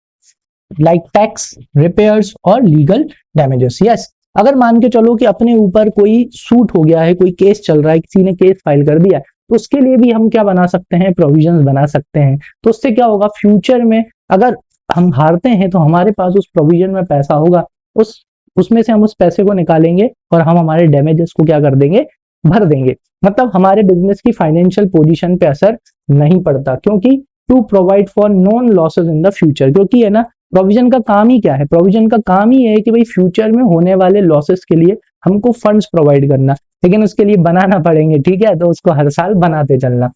like tax, repairs और लीगल डैमेजेस। यस, अगर मान के चलो कि अपने ऊपर कोई सूट हो गया है, कोई केस चल रहा है, किसी ने केस फाइल कर दिया है, तो उसके लिए भी हम क्या बना सकते हैं, प्रोविजंस बना सकते हैं। तो उससे क्या होगा, फ्यूचर में अगर हम हारते हैं तो हमारे पास उस प्रोविजन में पैसा होगा, उसमें से हम उस पैसे को निकालेंगे और हम हमारे डैमेजेस को क्या कर देंगे, भर देंगे। मतलब हमारे बिजनेस की फाइनेंशियल पोजीशन पे असर नहीं पड़ता, क्योंकि to provide for known losses in the future. क्योंकि है ना, प्रोविजन का काम ही क्या है, प्रोविजन का काम ही है कि भाई फ्यूचर में होने वाले लॉसेस के लिए हमको फंड्स प्रोवाइड करना, लेकिन उसके लिए बनाना पड़ेंगे, ठीक है, तो उसको हर साल बनाते चलना।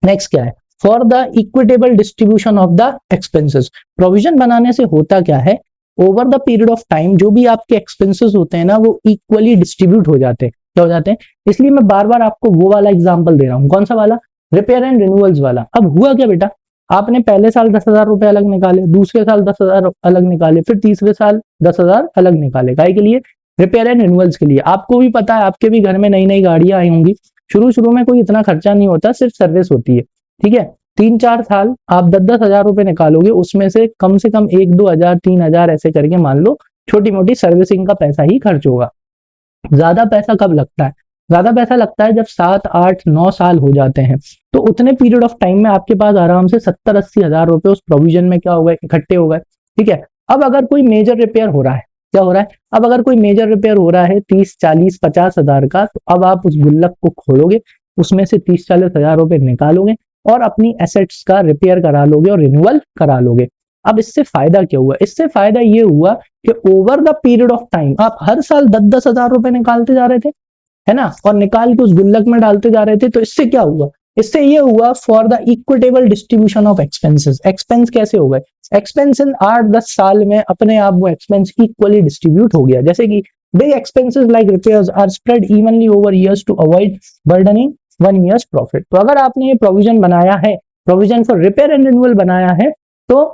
नेक्स्ट क्या है, for the equitable distribution of the expenses. Provision बनाने से होता क्या है, over the period of time जो भी आपके एक्सपेंसेस होते हैं ना वो इक्वली डिस्ट्रीब्यूट हो जाते हैं। क्या हो जाते हैं? इसलिए मैं बार बार आपको वो वाला एग्जांपल दे रहा हूँ। कौन सा वाला? रिपेयर एंड रिन्यूअल्स वाला। अब हुआ क्या बेटा, आपने पहले साल 10,000 रुपए अलग निकाले, दूसरे साल 10,000 अलग निकाले, फिर तीसरे साल 10,000 अलग निकाले। काहे के लिए? रिपेयर एंड रिन्यूअल्स के लिए। आपको भी पता है, आपके भी घर में नई नई गाड़ियां आई होंगी, शुरू शुरू में कोई इतना खर्चा नहीं होता, सिर्फ सर्विस होती है, ठीक है। 3-4 साल आप 10-10 हजार रुपए निकालोगे, उसमें से कम 1-2 हजार 3 हजार ऐसे करके मान लो छोटी मोटी सर्विसिंग का पैसा ही खर्च होगा। ज्यादा पैसा कब लगता है? ज्यादा पैसा लगता है जब 7-8-9 साल हो जाते हैं, तो उतने पीरियड ऑफ टाइम में आपके पास आराम से 70-80 हजार रुपए उस प्रोविजन में क्या हो गए, इकट्ठे हो गए, ठीक है। अब अगर कोई मेजर रिपेयर हो रहा है, क्या हो रहा है, अब अगर कोई मेजर रिपेयर हो रहा है 30-40-50 हजार का, तो अब आप उस गुल्लक को खोलोगे, उसमें से 30-40 हजार रुपए निकालोगे और अपनी एसेट्स का रिपेयर करा लोगे और रिन्यूअल करा लोगे। अब इससे फायदा क्या हुआ? इससे फायदा ये हुआ कि over the period of time आप हर साल 10-10 हजार रुपए निकालते जा रहे थे, है ना, और निकाल के उस गुल्लक में डालते जा रहे थे। तो इससे क्या हुआ, इससे ये हुआ for the equitable distribution of expenses. Expense कैसे हो गए, एक्सपेंस इन 8-10 साल में अपने आप वो एक्सपेंस इक्वली डिस्ट्रीब्यूट हो गया। जैसे कि big expenses like repairs are spread evenly over years to avoid burdening 1 years profit. तो अगर आपने ये प्रोविजन बनाया है, provision for repair and renewal बनाया है, तो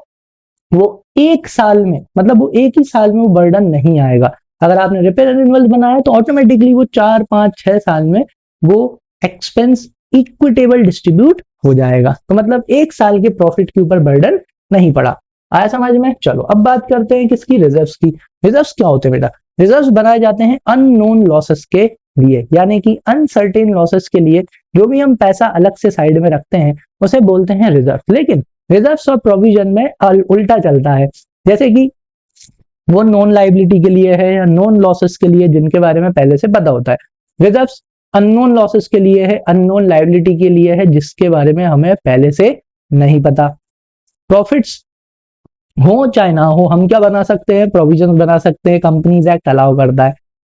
वो एक साल में, मतलब वो एक ही साल में वो बर्डन नहीं आएगा। अगर आपने रिपेयर एंड रिन्यूअल बनाया तो ऑटोमेटिकली वो 4-5-6 साल में वो एक्सपेंस इक्विटेबल डिस्ट्रीब्यूट हो जाएगा। तो मतलब एक साल के प्रॉफिट के ऊपर बर्डन नहीं पड़ा। आया समझ में? चलो अब बात करते हैं किसकी, रिजर्व्स की। रिजर्व्स क्या होते हैं बेटा, रिजर्व्स बनाए जाते हैं अननोन लॉसेस के लिए, यानी कि अनसर्टेन लॉसेस के लिए जो भी हम पैसा अलग से साइड में रखते हैं उसे बोलते हैं रिजर्व। लेकिन रिजर्व्स और प्रोविजन में उल्टा चलता है। जैसे कि वो नॉन लाइबिलिटी के लिए है या नॉन लॉसेस के लिए जिनके बारे में पहले से पता होता है। रिजर्व्स अननोन लॉसेस के लिए है, अननोन लाइबिलिटी के लिए है जिसके बारे में हमें पहले से नहीं पता। प्रॉफिट्स हो चाहे ना हो, हम क्या बना सकते हैं, प्रोविजन बना सकते हैं, कंपनीज एक्ट अलाउ करता है।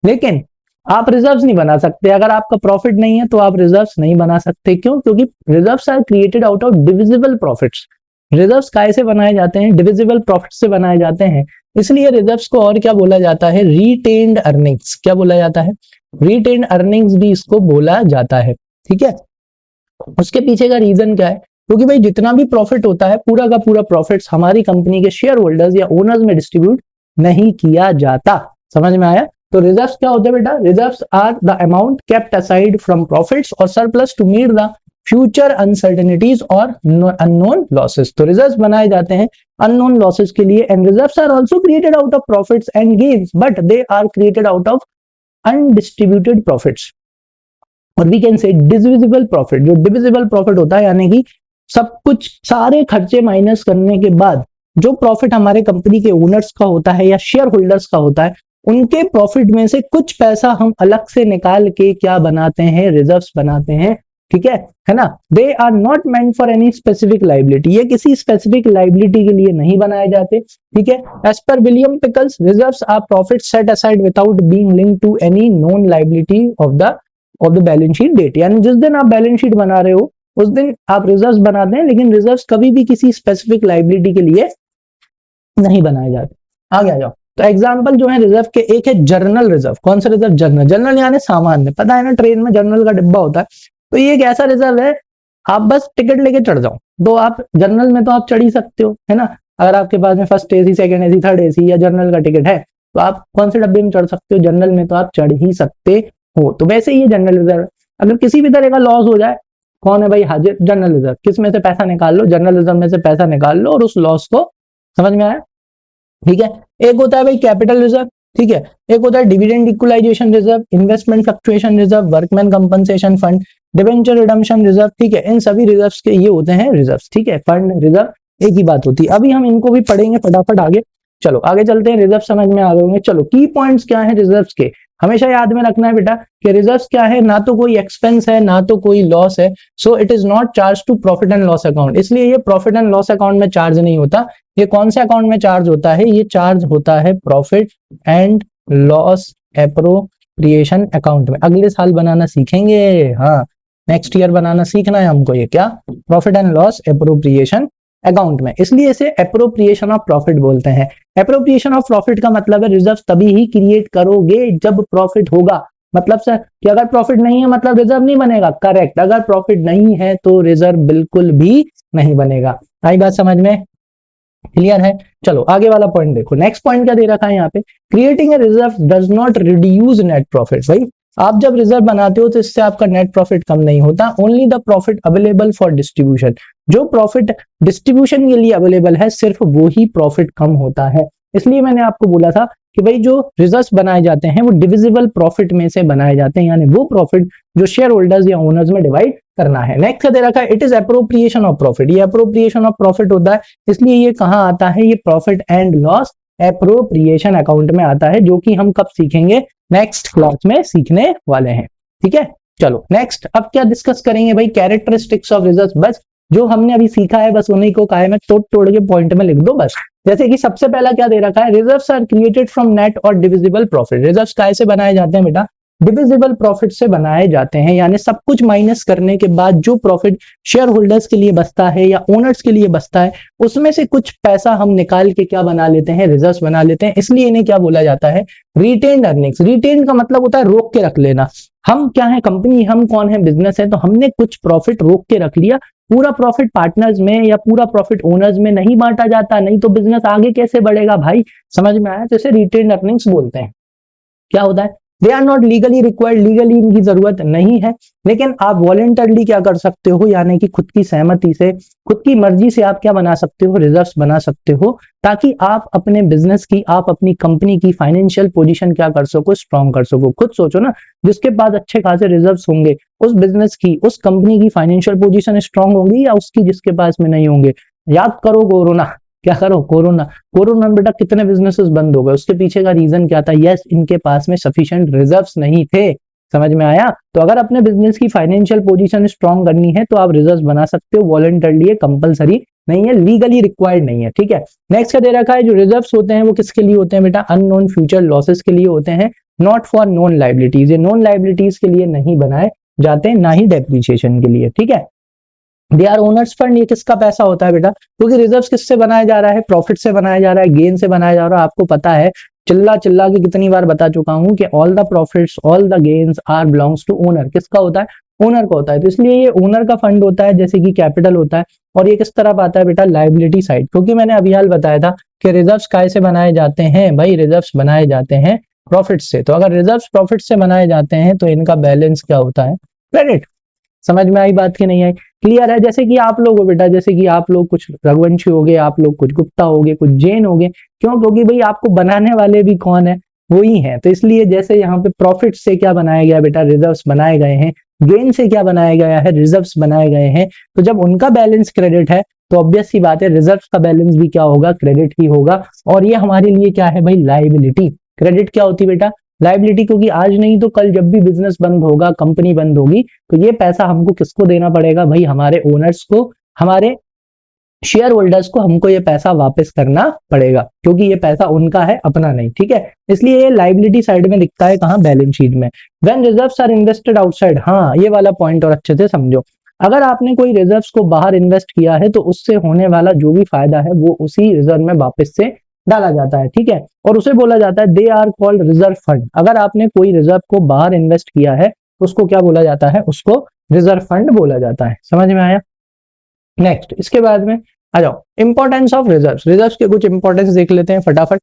लेकिन आप रिजर्व्स नहीं बना सकते। अगर आपका प्रॉफिट नहीं है तो आप रिजर्व्स नहीं बना सकते। क्यों? क्योंकि reserves are created out of divisible profits. Reserves कैसे बनाए जाते हैं, डिविजिबल प्रॉफिट से बनाए जाते हैं। इसलिए रिजर्व्स को और क्या बोला जाता है, रिटेन्ड अर्निंग्स। क्या बोला जाता है, रिटेन्ड अर्निंग्स भी इसको बोला जाता है। ठीक है, उसके पीछे का रीजन क्या है, क्योंकि भाई जितना भी प्रॉफिट होता है पूरा का पूरा प्रॉफिट्स हमारी कंपनी के शेयर होल्डर्स या ओनर्स में डिस्ट्रीब्यूट नहीं किया जाता। समझ में आया? तो रिजर्व्स क्या होते हैं बेटा, reserves are the amount kept aside from profits और surplus to meet the future uncertainties और अननोन लॉसेस। तो रिजर्व्स बनाए जाते हैं अननोन लॉसेस के लिए। And reserves are also created out of profits and gains, but they are created out of undistributed profits और we can say divisible profit. जो divisible profit होता है यानी कि सब कुछ सारे खर्चे माइनस करने के बाद जो प्रॉफिट हमारे कंपनी के ओनर्स का होता है या शेयर होल्डर्स का होता है, उनके प्रॉफिट में से कुछ पैसा हम अलग से निकाल के क्या बनाते हैं, रिजर्व्स बनाते हैं। ठीक है ना? They are not meant for any specific liability. ये किसी स्पेसिफिक लाइबिलिटी के लिए नहीं बनाए जाते। ठीक है, as per William Pickles, reserves are profit set aside without being linked to any known liability of the balance sheet date. यानी जिस दिन आप बैलेंस शीट बना रहे हो उस दिन आप रिजर्व्स बनाते हैं, लेकिन रिजर्व्स कभी भी किसी स्पेसिफिक लाइबिलिटी के लिए नहीं बनाए जाते। आगे आ जाओ। तो एग्जांपल जो है रिजर्व के, एक है जर्नल रिजर्व। कौन सा रिजर्व? जर्नल। जर्नल यानी सामान्य, पता है ना, ट्रेन में जर्नल का डिब्बा होता है। तो ये एक ऐसा रिजर्व है, आप बस टिकट लेके चढ़ जाओ तो आप जनरल में तो आप चढ़ ही सकते हो, है ना। अगर आपके पास में first AC, second AC, third AC या जनरल का टिकट है तो आप कौन से डब्बे में चढ़ सकते हो, जनरल में तो आप चढ़ ही सकते हो। तो वैसे ही ये जनरल रिजर्व, अगर किसी भी तरह का लॉस हो जाए, कौन है भाई, हाजिर जनरल रिजर्व। किस में से पैसा निकाल लो, जनरल रिजर्व में से पैसा निकाल लो और उस लॉस को, समझ में आया? ठीक है। एक होता है भाई कैपिटल रिजर्व, ठीक है। एक होता है dividend equalisation reserve, investment fluctuation reserve, workman compensation fund, debenture redemption reserve. ठीक है, इन सभी रिजर्व्स के ये होते हैं रिजर्व्स। ठीक है, फंड रिजर्व एक ही बात होती है। अभी हम इनको भी पढ़ेंगे फटाफट आगे। चलो आगे चलते हैं, रिजर्व समझ में आ गए होंगे। चलो की पॉइंट्स क्या है रिजर्व्स के, हमेशा याद में रखना है बेटा कि रिजर्व्स क्या है, ना तो कोई एक्सपेंस है ना तो कोई लॉस है। So it is not charge to profit and loss account, इसलिए ये प्रॉफिट एंड लॉस अकाउंट में चार्ज नहीं होता। ये कौन से अकाउंट में चार्ज होता है, ये चार्ज होता है profit and loss appropriation account में। अगले साल बनाना सीखेंगे, हाँ नेक्स्ट ईयर बनाना सीखना है हमको, ये क्या, profit and loss appropriation account में। इसलिए इसे एप्रोप्रिएशन ऑफ प्रॉफिट बोलते हैं। एप्रोप्रिएशन ऑफ प्रॉफिट का मतलब है रिजर्व तभी ही क्रिएट करोगे जब प्रॉफिट होगा। मतलब सर कि अगर प्रॉफिट नहीं है मतलब रिजर्व नहीं बनेगा, करेक्ट। अगर प्रॉफिट नहीं है तो रिजर्व बिल्कुल भी नहीं बनेगा। आई बात समझ में, क्लियर है? चलो आगे वाला पॉइंट देखो। नेक्स्ट पॉइंट क्या दे रखा है यहाँ पे, creating a reserve does not reduce net profit. भाई आप जब रिजर्व बनाते हो तो इससे आपका नेट प्रॉफिट कम नहीं होता, only the profit available for distribution. जो प्रॉफिट डिस्ट्रीब्यूशन के लिए अवेलेबल है सिर्फ वो ही प्रॉफिट कम होता है। इसलिए मैंने आपको बोला था कि भाई जो रिजर्व्स बनाए जाते हैं वो डिविजिबल प्रॉफिट में से बनाए जाते हैं, यानी वो प्रॉफिट जो शेयर होल्डर्स या ओनर्स में डिवाइड करना है। नेक्स्ट क्या दे रखा है, it is appropriation of profit. ये एप्रोप्रिएशन ऑफ प्रॉफिट होता है, इसलिए ये कहाँ आता है, ये profit and loss appropriation account में आता है, जो कि हम कब सीखेंगे, नेक्स्ट क्लास में सीखने वाले हैं। ठीक है, चलो नेक्स्ट अब क्या डिस्कस करेंगे भाई, कैरेक्टरिस्टिक्स ऑफ रिजर्व्स। बस जो हमने अभी सीखा है बस उन्हीं को कहा है मैं, तोड़ के पॉइंट में लिख दो बस। जैसे कि सबसे पहला क्या दे रखा है, reserves are created from net और डिविजिबल प्रॉफिट। रिजर्व्स कैसे बनाए जाते हैं बेटा, डिविजिबल प्रॉफिट से बनाए जाते हैं, यानी सब कुछ माइनस करने के बाद जो प्रॉफिट शेयर होल्डर्स के लिए बचता है या ओनर्स के लिए बचता है, उसमें से कुछ पैसा हम निकाल के क्या बना लेते हैं, रिजर्व्स बना लेते हैं। इसलिए इन्हें क्या बोला जाता है, रिटेन्ड अर्निंग्स। रिटेन का मतलब होता है रोक के रख लेना। हम क्या है, कंपनी, हम कौन है, बिजनेस है, तो हमने कुछ प्रॉफिट रोक के रख लिया। पूरा प्रॉफिट पार्टनर्स में या पूरा प्रॉफिट ओनर्स में नहीं बांटा जाता, नहीं तो बिजनेस आगे कैसे बढ़ेगा भाई। समझ में आया, जैसे रिटेन अर्निंग्स बोलते हैं। क्या होता है, they are not legally required, legally इनकी जरूरत नहीं है, लेकिन आप वॉलेंटरली क्या कर सकते हो, यानी कि खुद की सहमति से, खुद की मर्जी से आप क्या बना सकते हो, रिजर्व्स बना सकते हो, ताकि आप अपने बिजनेस की, आप अपनी कंपनी की फाइनेंशियल पोजीशन क्या कर सको, स्ट्रॉन्ग कर सको। खुद सोचो ना, जिसके पास अच्छे खासे रिजर्व्स होंगे, उस बिजनेस की, उस कंपनी की फाइनेंशियल पोजीशन स्ट्रॉन्ग होगी या उसकी जिसके पास में नहीं होंगे। याद करो कोरोना, क्या करो, कोरोना, कोरोना में बेटा कितने बिजनेसेस बंद हो गए, उसके पीछे का रीजन क्या था, यस इनके पास में सफिशिएंट रिजर्व्स नहीं थे। समझ में आया। तो अगर अपने बिजनेस की फाइनेंशियल पोजीशन स्ट्रॉन्ग करनी है तो आप रिजर्व्स बना सकते हो, वॉलंटरली, कंपलसरी नहीं है, लीगली रिक्वायर्ड नहीं है, ठीक है। नेक्स्ट का दे रखा है, जो रिजर्व्स होते हैं वो किसके लिए होते हैं बेटा, अननोन फ्यूचर लॉसेस के लिए होते हैं, नॉट फॉर नोन लाइबिलिटीज। ये नॉन लाइबिलिटीज के लिए नहीं बनाए जाते, ना ही डेप्रिसिएशन के लिए, ठीक है। दे आर ओनर्स फंड, ये किसका पैसा होता है बेटा, क्योंकि रिजर्व्स किससे बनाया जा रहा है, प्रॉफिट से बनाया जा रहा है, गेन से बनाया जा रहा है। आपको पता है, चिल्ला चिल्ला के कितनी बार बता चुका हूं कि all the profits, all the gains are belongs to owner. किसका होता है, ओनर का होता है। तो इसलिए ये ओनर का फंड होता है, जैसे कि कैपिटल होता है। और ये किस तरफ आता है बेटा, लाइबिलिटी साइड, क्योंकि मैंने अभी हाल बताया था कि रिजर्व्स कैसे बनाए जाते हैं भाई, रिजर्व्स बनाए जाते हैं प्रॉफिट से। तो अगर रिजर्व्स प्रॉफिट से बनाए जाते हैं तो इनका बैलेंस क्या होता है, क्रेडिट। समझ में आई बात की नहीं आई, क्लियर है। जैसे कि आप लोग हो बेटा, जैसे कि आप लोग कुछ रघुवंशी हो गए, आप लोग कुछ गुप्ता हो गए, कुछ जैन हो गए, क्यों, क्योंकि भाई आपको बनाने वाले भी कौन है, वही है। तो इसलिए जैसे यहाँ पे प्रॉफिट से क्या बनाया गया बेटा, रिजर्व्स बनाए गए हैं, गेन से क्या बनाया गया है, रिजर्व्स बनाए गए हैं। तो जब उनका बैलेंस क्रेडिट है तो ऑब्वियस सी बात है, रिजर्व्स का बैलेंस भी क्या होगा, क्रेडिट ही होगा। और ये हमारे लिए क्या है भाई, लाइबिलिटी। क्रेडिट क्या होती है बेटा, लाइबिलिटी, क्योंकि आज नहीं तो कल जब भी बिजनेस बंद होगा, कंपनी बंद होगी, तो ये पैसा हमको किसको देना पड़ेगा भाई, हमारे ओनर्स को, हमारे शेयर होल्डर्स को हमको ये पैसा वापस करना पड़ेगा, क्योंकि ये पैसा उनका है, अपना नहीं, ठीक है। इसलिए ये लाइबिलिटी साइड में दिखता है, कहां, बैलेंस शीट में। When reserves are invested outside, हाँ ये वाला पॉइंट और अच्छे से समझो। अगर आपने कोई रिजर्व्स को बाहर इन्वेस्ट किया है तो उससे होने वाला जो भी फायदा है वो उसी रिजर्व में वापस से डाला जाता है, ठीक है। और उसे बोला जाता है, they are called reserve fund. अगर आपने कोई रिजर्व को बाहर इन्वेस्ट किया है उसको क्या बोला जाता है, उसको रिजर्व फंड बोला जाता है। समझ में आया। नेक्स्ट, इसके बाद में आ जाओ, इंपॉर्टेंस ऑफ रिजर्व्स। रिजर्व्स के कुछ इंपॉर्टेंस देख लेते हैं फटाफट।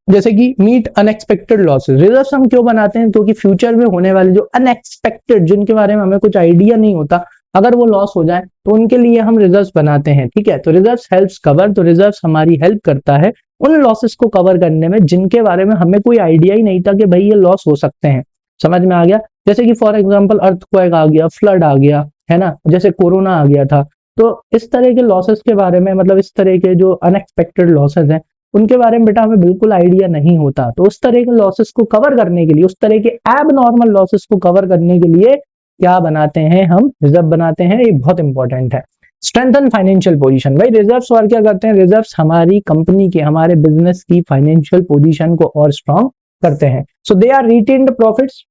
जैसे कि मीट अनएक्सपेक्टेड लॉसेस। रिजर्व्स हम क्यों बनाते हैं, क्योंकि फ्यूचर में होने वाले जो अनएक्सपेक्टेड, जिनके बारे में हमें कुछ आइडिया नहीं होता, अगर वो लॉस हो जाए तो उनके लिए हम रिजर्व्स बनाते हैं, ठीक है। तो रिजर्व्स हेल्प्स कवर, तो रिजर्व्स हमारी हेल्प करता है उन लॉसेस को कवर करने में जिनके बारे में हमें कोई आइडिया ही नहीं था कि भाई ये लॉस हो सकते हैं। समझ में आ गया। जैसे कि फॉर एग्जांपल अर्थक्वेक आ गया, फ्लड आ गया, है ना, जैसे कोरोना आ गया था। तो इस तरह के लॉसेस के बारे में, मतलब इस तरह के जो अनएक्सपेक्टेड लॉसेस हैं उनके बारे में बेटा हमें बिल्कुल आइडिया नहीं होता। तो उस तरह के लॉसेस को कवर करने के लिए, उस तरह के एब नॉर्मल लॉसेस को कवर करने के लिए क्या बनाते हैं, हम रिजर्व बनाते हैं। ये बहुत इंपॉर्टेंट है। स्ट्रेंथन फाइनेंशियल पोजीशन, भाई रिजर्व्स और क्या करते हैं, रिजर्व्स हमारी कंपनी के, हमारे बिजनेस की फाइनेंशियल पोजीशन को और स्ट्रॉन्ग करते हैं। सो दे आर रिटेन्ड प्रॉफिट्स।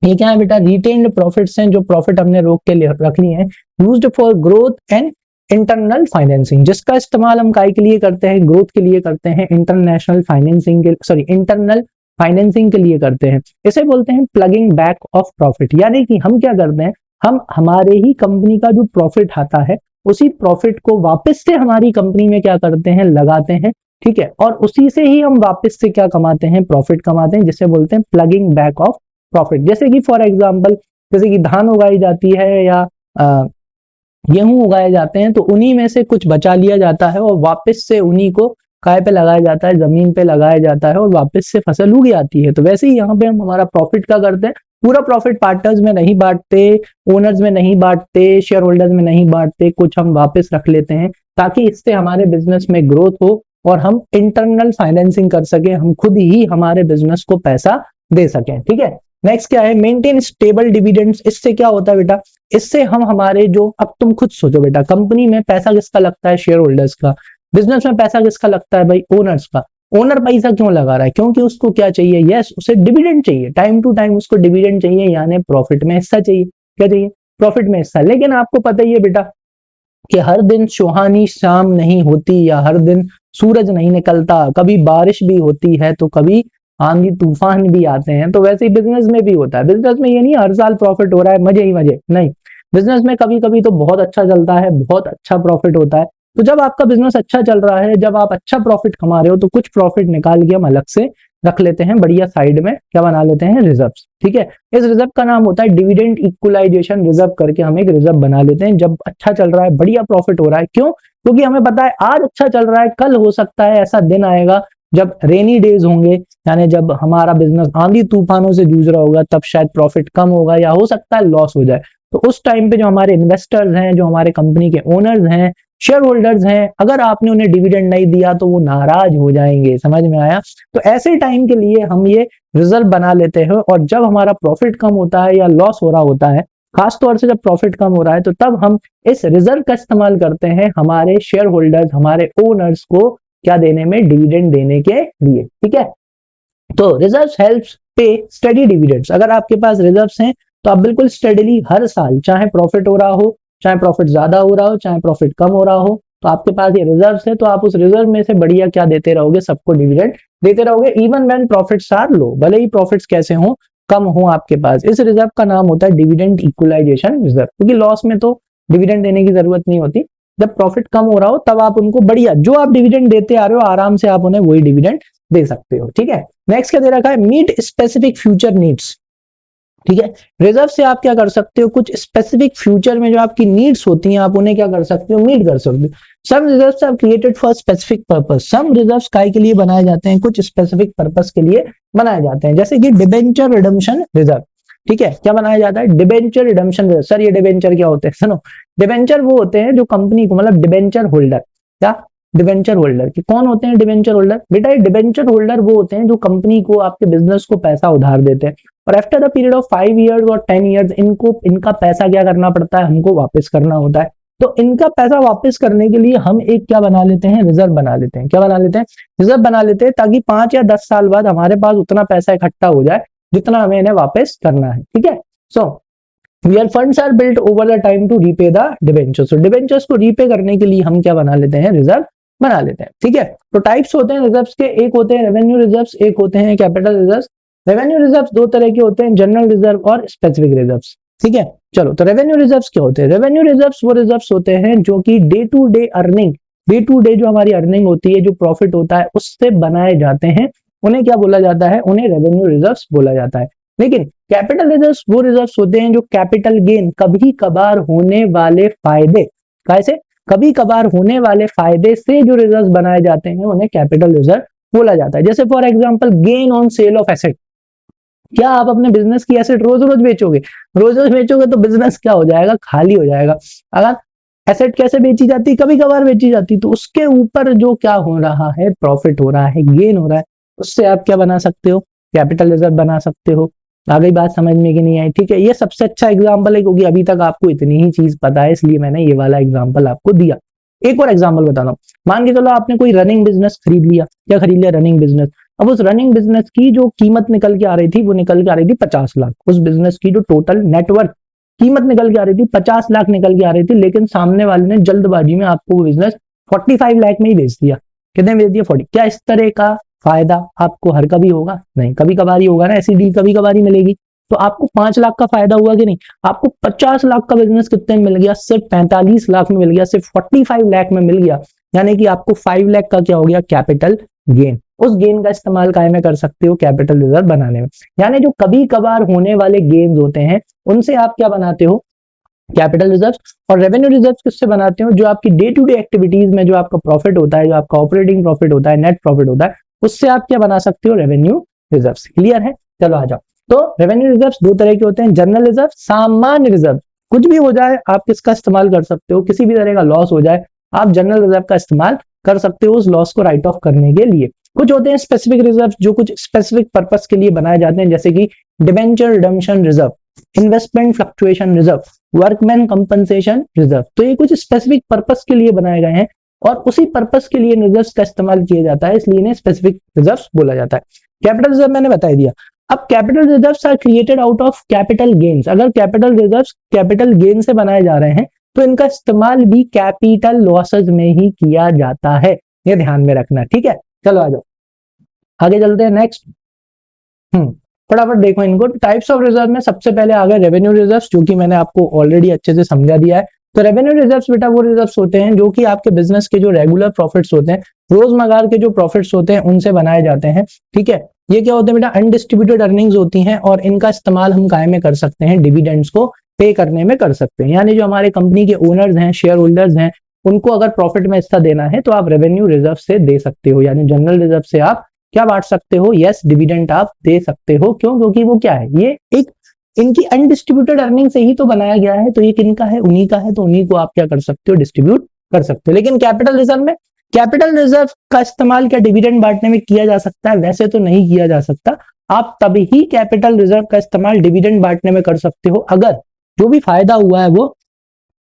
ये क्या है बेटा, रिटेन्ड प्रॉफिट्स हैं, जो प्रॉफिट हमने रोक के लिए रख लिए हैं, used for growth and internal financing. जिसका इस्तेमाल हम काय के लिए करते हैं, ग्रोथ के लिए करते हैं, इंटरनेशनल फाइनेंसिंग के, सॉरी इंटरनल फाइनेंसिंग के लिए करते हैं। इसे बोलते हैं प्लगिंग बैक ऑफ प्रॉफिट। यानी कि हम क्या करते हैं, हम हमारे ही कंपनी का जो प्रॉफिट आता है उसी प्रॉफिट को वापस से हमारी कंपनी में क्या करते हैं, लगाते हैं, ठीक है। और उसी से ही हम वापस से क्या कमाते हैं, प्रॉफिट कमाते हैं, जिसे बोलते हैं प्लगिंग बैक ऑफ प्रॉफिट। जैसे कि फॉर एग्जांपल, जैसे कि धान उगाई जाती है या गेहूं उगाए जाते हैं, तो उन्हीं में से कुछ बचा लिया जाता है और वापस से उन्हीं को काय पे लगाया जाता है, जमीन पे लगाया जाता है और वापस से फसल उग जाती है। तो वैसे ही यहाँ पे हम हमारा प्रॉफिट क्या करते हैं, पूरा प्रॉफिट पार्टनर्स में नहीं बांटते, ओनर्स में नहीं बांटते, शेयर होल्डर्स में नहीं बांटते, कुछ हम वापस रख लेते हैं ताकि इससे हमारे बिजनेस में ग्रोथ हो और हम इंटरनल फाइनेंसिंग कर सके, हम खुद ही हमारे बिजनेस को पैसा दे सकें, ठीक है। नेक्स्ट क्या है, मेंटेन स्टेबल डिविडेंड्स। इससे क्या होता है बेटा, इससे हम हमारे जो, अब तुम खुद सोचो बेटा, कंपनी में पैसा किसका लगता है, शेयर होल्डर्स का। बिजनेस में पैसा किसका लगता है भाई, ओनर्स का। ओनर पैसा क्यों लगा रहा है? क्योंकि उसको क्या चाहिए? यस, उसे डिविडेंड चाहिए, टाइम टू टाइम उसको डिविडेंड चाहिए, यानी प्रॉफिट में हिस्सा चाहिए। क्या चाहिए? प्रॉफिट में हिस्सा। लेकिन आपको पता ही है बेटा कि हर दिन सुहानी शाम नहीं होती, या हर दिन सूरज नहीं निकलता, कभी बारिश भी होती है तो कभी आंधी तूफान भी आते हैं। तो वैसे ही बिजनेस में भी होता है। बिजनेस में ये नहीं हर साल प्रॉफिट हो रहा है, मजे ही मजे, नहीं। बिजनेस में कभी कभी तो बहुत अच्छा चलता है, बहुत अच्छा प्रॉफिट होता है। तो जब आपका बिजनेस अच्छा चल रहा है, जब आप अच्छा प्रॉफिट कमा रहे हो, तो कुछ प्रॉफिट निकाल के हम अलग से रख लेते हैं बढ़िया साइड में, क्या बना लेते हैं? रिजर्व। ठीक है, इस रिजर्व का नाम होता है डिविडेंड इक्वलाइजेशन रिजर्व करके हम एक रिजर्व बना लेते हैं जब अच्छा चल रहा है, बढ़िया प्रॉफिट हो रहा है। क्यों? क्योंकि हमें पता है आज अच्छा चल रहा है, कल हो सकता है ऐसा दिन आएगा जब रेनी डेज होंगे, यानी जब हमारा बिजनेस आंधी तूफानों से जूझ रहा होगा, तब शायद प्रॉफिट कम होगा या हो सकता है लॉस हो जाए। तो उस टाइम पे जो हमारे इन्वेस्टर्स हैं, जो हमारे कंपनी के ओनर्स हैं, शेयर होल्डर्स हैं, अगर आपने उन्हें डिविडेंड नहीं दिया तो वो नाराज हो जाएंगे। समझ में आया? तो ऐसे टाइम के लिए हम ये रिजर्व बना लेते हैं, और जब हमारा प्रॉफिट कम होता है या लॉस हो रहा होता है, खास तौर से जब प्रॉफिट कम हो रहा है, तो तब हम इस रिजर्व का इस्तेमाल करते हैं हमारे शेयर होल्डर्स, हमारे ओनर्स को क्या देने में? डिविडेंड देने के लिए। ठीक है, तो रिजर्व हेल्प्स पे स्टडी डिविडेंड्स। अगर आपके पास रिजर्व्स हैं तो आप बिल्कुल स्टडीली हर साल, चाहे प्रॉफिट हो रहा हो, चाहे प्रॉफिट ज्यादा हो रहा हो, चाहे प्रॉफिट कम हो रहा हो, तो आपके पास ये रिजर्व्स है, तो आप उस रिजर्व में से बढ़िया क्या देते रहोगे? सबको डिविडेंड देते रहोगे, इवन व्हेन प्रॉफिट्स आर लो, भले ही प्रॉफिट्स कैसे हो, कम हो आपके पास। इस रिजर्व का नाम होता है डिविडेंड इक्वलाइजेशन रिजर्व, क्योंकि लॉस में तो डिविडेंड देने की जरूरत नहीं होती। जब प्रॉफिट कम हो रहा हो तब आप उनको बढ़िया, जो आप डिविडेंड देते आ रहे हो, आराम से आप उन्हें वही डिविडेंड दे सकते हो। ठीक है, नेक्स्ट क्या दे रखा है? Meet specific future needs. ठीक है, रिजर्व से आप क्या कर सकते हो? कुछ स्पेसिफिक फ्यूचर में जो आपकी नीड्स होती हैं, आप उन्हें क्या कर सकते हो? मीट कर सकते हो। Some reserves are created for specific purpose. Some reserves काय के लिए बनाए जाते हैं? कुछ स्पेसिफिक पर्पस के लिए बनाए जाते हैं, जैसे कि डिबेंचर रिडम्पशन रिजर्व। ठीक है, क्या बनाया जाता है? Debenture redemption reserve. सर ये डिबेंचर क्या होते हैं? सुनो, डिबेंचर वो होते हैं जो कंपनी को, मतलब डिबेंचर होल्डर, क्या डिबेंचर होल्डर के कौन होते हैं? Debenture holder. बेटा ये डिबेंचर होल्डर वो होते हैं जो कंपनी को, आपके बिजनेस को पैसा उधार देते हैं, और after the period of 5 years और 10 years इनको, इनका पैसा क्या करना पड़ता है? हमको वापस करना होता है। तो इनका पैसा वापस करने के लिए हम एक क्या बना लेते हैं? रिजर्व बना लेते हैं। क्या बना लेते हैं? रिजर्व बना लेते हैं, ताकि 5 या 10 साल बाद हमारे पास उतना पैसा इकट्ठा हो जाए जितना हमें इन्हें वापस करना है। ठीक है, so where funds are built over the time to repay the debentures. तो डिबेंचर्स को रीपे करने के लिए हम क्या बना लेते हैं? रिजर्व बना लेते हैं। ठीक है, तो टाइप्स होते हैं रिजर्व्स के, एक होते हैं रेवेन्यू रिजर्व्स, एक होते हैं कैपिटल रिजर्व्स। रेवेन्यू रिजर्व्स दो तरह के होते हैं, जनरल रिजर्व और स्पेसिफिक रिजर्व्स। ठीक है, चलो, तो रेवेन्यू रिजर्व्स क्या होते हैं? रेवेन्यू रिजर्व्स वो रिजर्व्स होते हैं जो कि day to day earning, day to day जो हमारी अर्निंग होती है, जो प्रॉफिट होता है, उससे बनाए जाते हैं। उन्हें क्या बोला जाता है? उन्हें रेवेन्यू रिजर्व्स बोला जाता है। लेकिन कैपिटल रिजर्व्स वो रिजर्व्स होते हैं जो कैपिटल गेन, कभी कभार होने वाले फायदे, कैसे? कभी कभार होने वाले फायदे से जो रिजर्व्स बनाए जाते हैं, उन्हें कैपिटल रिजर्व बोला जाता है। जैसे for example gain on sale of asset. क्या आप अपने बिजनेस की एसेट रोज रोज बेचोगे? रोज रोज बेचोगे तो बिजनेस क्या हो जाएगा? खाली हो जाएगा। अगर एसेट कैसे बेची जाती? कभी कभार बेची जाती, तो उसके ऊपर जो क्या हो रहा है? प्रॉफिट हो रहा है, गेन हो रहा है, उससे आप क्या बना सकते हो? कैपिटल रिजर्व बना सकते हो। आ गई बात समझ में कि नहीं आई? ठीक है, ये सबसे अच्छा एग्जाम्पल है, क्योंकि अभी तक आपको इतनी ही चीज पता है, इसलिए मैंने ये वाला एग्जाम्पल आपको दिया। एक और एग्जाम्पल बताता हूँ। मान के चलो आपने कोई रनिंग बिजनेस खरीद लिया। क्या खरीद लिया? Running business. अब उस रनिंग बिजनेस की जो कीमत निकल के आ रही थी, वो निकल के आ रही थी 50 लाख। उस बिजनेस की जो टोटल नेटवर्क कीमत निकल के आ रही थी 50 लाख निकल के आ रही थी, लेकिन सामने वाले ने जल्दबाजी में आपको वो बिजनेस 45 लाख में ही बेच दिया। कितने बेच दिया? 40। क्या इस तरह का फायदा आपको हर कभी होगा? नहीं, कभी कभार ही होगा ना, ऐसी डील कभी कभार ही मिलेगी। तो आपको 5 लाख का फायदा हुआ कि नहीं? आपको 50 लाख का बिजनेस कितने में मिल गया? सिर्फ 45 लाख में मिल गया, सिर्फ 45 लाख में मिल गया। यानी कि आपको 5 लाख का क्या हो गया? Capital gain. उस गेन का इस्तेमाल काय में कर सकते हो? कैपिटल रिजर्व बनाने में। यानी जो कभी कभार होने वाले गेन्स होते हैं, उनसे आप क्या बनाते हो? Capital reserve. और रेवेन्यू रिजर्व किससे बनाते हो? जो आपकी डे टू डे एक्टिविटीज में जो आपका प्रॉफिट होता है, जो आपका ऑपरेटिंग प्रॉफिट होता है, नेट प्रॉफिट होता है, उससे आप क्या बना सकते हो? Revenue reserve. क्लियर है? चलो आ जाओ। तो रेवेन्यू रिजर्व दो तरह के होते हैं, जनरल रिजर्व, सामान्य रिजर्व। कुछ भी हो जाए आप किसका इस्तेमाल कर सकते हो? किसी भी तरह का लॉस हो जाए, आप जनरल रिजर्व का इस्तेमाल कर सकते हो उस लॉस को राइट ऑफ करने के लिए। कुछ होते हैं स्पेसिफिक रिजर्व, जो कुछ स्पेसिफिक पर्पस के लिए बनाए जाते हैं, जैसे कि debenture redemption reserve, investment fluctuation reserve, workman compensation reserve. तो ये कुछ स्पेसिफिक पर्पस के लिए बनाए गए हैं, और उसी पर्पस के लिए रिजर्व्स का इस्तेमाल किया जाता है, इसलिए इन्हें स्पेसिफिक रिजर्व्स बोला जाता है। कैपिटल रिजर्व मैंने बता दिया। अब capital reserves are created out of capital gains. अगर कैपिटल रिजर्व्स कैपिटल गेन से बनाए जा रहे हैं तो इनका इस्तेमाल भी कैपिटल लॉसेज में ही किया जाता है, ये ध्यान में रखना। ठीक है, चलो आ जाओ आगे चलते हैं। नेक्स्ट फटाफट देखो इनको। टाइप्स ऑफ रिजर्व में सबसे पहले आ गए रेवेन्यू रिजर्व्स, जो कि मैंने आपको ऑलरेडी अच्छे से समझा दिया है। तो रेवेन्यू रिजर्व्स बेटा वो रिजर्व्स होते हैं जो कि आपके बिजनेस के जो रेगुलर प्रॉफिट्स होते हैं, रोजमर्रा के जो प्रॉफिट्स होते हैं, उनसे बनाए जाते हैं। ठीक है, ये क्या होते हैं बेटा, अनडिस्ट्रीब्यूटेड अर्निंग्स होती हैं और इनका इस्तेमाल हम काय में कर सकते हैं, डिविडेंड्स को पे करने में कर सकते हैं। यानी जो हमारे कंपनी के ओनर्स हैं, शेयर होल्डर्स हैं, उनको अगर प्रॉफिट में हिस्सा देना है तो आप रेवेन्यू रिजर्व से दे सकते हो, यानी जनरल रिजर्व से आप क्या बांट सकते हो, यस डिविडेंड आप दे सकते हो। क्यों? क्योंकि वो क्या है, ये एक इनकी अनडिस्ट्रीब्यूटेड अर्निंग से ही तो बनाया गया है, तो ये किनका है, उन्हीं का है, तो उन्हीं को आप क्या कर सकते हो, डिस्ट्रीब्यूट कर सकते हो। लेकिन कैपिटल रिजर्व में, कैपिटल रिजर्व का इस्तेमाल क्या डिविडेंड बांटने में किया जा सकता है? वैसे तो नहीं किया जा सकता। आप तभी ही कैपिटल रिजर्व का इस्तेमाल डिविडेंड बांटने में कर सकते हो अगर जो भी फायदा हुआ है वो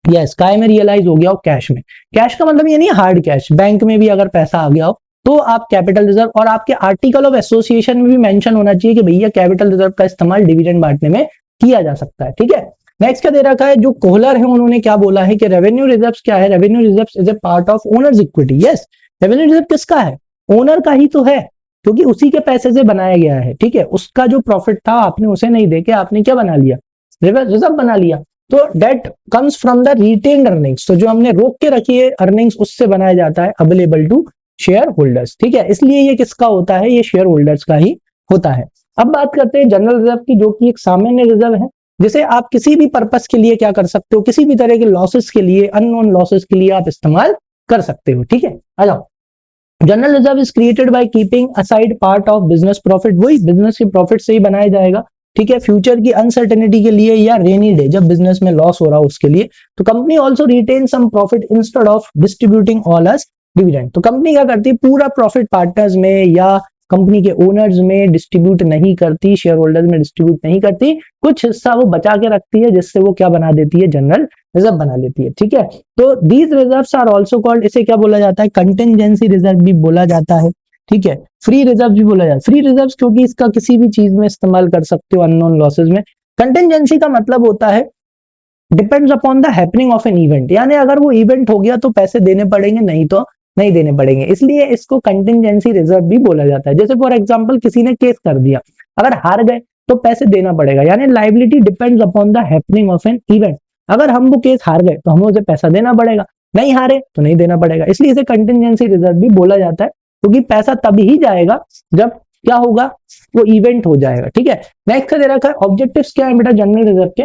यस काय में रियलाइज हो गया हो, कैश में। कैश का मतलब ये नहीं हार्ड कैश, बैंक में भी अगर पैसा आ गया हो तो आप कैपिटल रिजर्व, और आपके आर्टिकल ऑफ एसोसिएशन में भी मेंशन होना चाहिए कि भैया कैपिटल रिजर्व का इस्तेमाल डिविडेंड बांटने में किया जा सकता है। ठीक है, नेक्स्ट क्या दे रखा है, जो कोहलर है उन्होंने क्या बोला है कि रेवेन्यू रिजर्व्स क्या है, revenue reserves is a part of owners equity. Yes, revenue reserve किसका है, ओनर का ही तो है, क्योंकि उसी के पैसे से बनाया गया है। ठीक है, उसका जो प्रॉफिट था आपने उसे नहीं देके आपने क्या बना लिया, रिजर्व बना लिया। तो that comes from the retained earnings, तो जो हमने रोक के रखी है अर्निंग्स उससे बनाया जाता है अवेलेबल टू शेयर होल्डर्स। ठीक है, इसलिए ये किसका होता है, ये शेयर होल्डर्स का ही होता है। अब बात करते हैं जनरल रिजर्व की, जो कि एक सामान्य रिजर्व है जिसे आप किसी भी पर्पस के लिए क्या कर सकते हो, किसी भी तरह के लॉसेस के लिए, अननोन लॉसेस के लिए आप इस्तेमाल कर सकते हो। ठीक है, आ जाओ। General reserve is created by keeping aside part of business profit, वही बिजनेस के प्रॉफिट से ही बनाया जाएगा। ठीक है, फ्यूचर की अनसर्टेनिटी के लिए या रेनी डे जब बिजनेस में लॉस हो रहा हो उसके लिए। तो company also retain some profit instead of distributing all as dividend. तो कंपनी क्या करती है, पूरा प्रॉफिट पार्टनर्स में या कंपनी के ओनर्स में डिस्ट्रीब्यूट नहीं करती, शेयर होल्डर्स में डिस्ट्रीब्यूट नहीं करती, कुछ हिस्सा वो बचा के रखती है, जिससे वो क्या बना देती है, जनरल रिजर्व बना लेती है। ठीक है, तो these reserves are also called, इसे क्या बोला जाता है, कंटिंजेंसी रिजर्व भी बोला जाता है। ठीक है, फ्री रिजर्व भी बोला जाता है। फ्री रिजर्व क्योंकि इसका किसी भी चीज में इस्तेमाल कर सकते हो अननोन लॉसेज में। कंटिंजेंसी का मतलब होता है depends upon the happening of an event, यानी अगर वो इवेंट हो गया तो पैसे देने पड़ेंगे, नहीं तो नहीं देने पड़ेंगे, इसलिए इसको कंटिंजेंसी रिजर्व भी बोला जाता है। जैसे फॉर एग्जांपल किसी ने केस कर दिया, अगर हार गए तो पैसे देना पड़ेगा, यानी liability depends upon the happening of an event. अगर हम वो केस हार गए तो हमें उसे पैसा देना पड़ेगा, नहीं हारे तो नहीं देना पड़ेगा, इसलिए इसे कंटिंजेंसी रिजर्व भी बोला जाता है, क्योंकि पैसा तभी ही जाएगा जब क्या होगा, वो इवेंट हो जाएगा। ठीक है, नेक्स्ट दे रखा है ऑब्जेक्टिव्स क्या है बेटा जनरल रिजर्व के,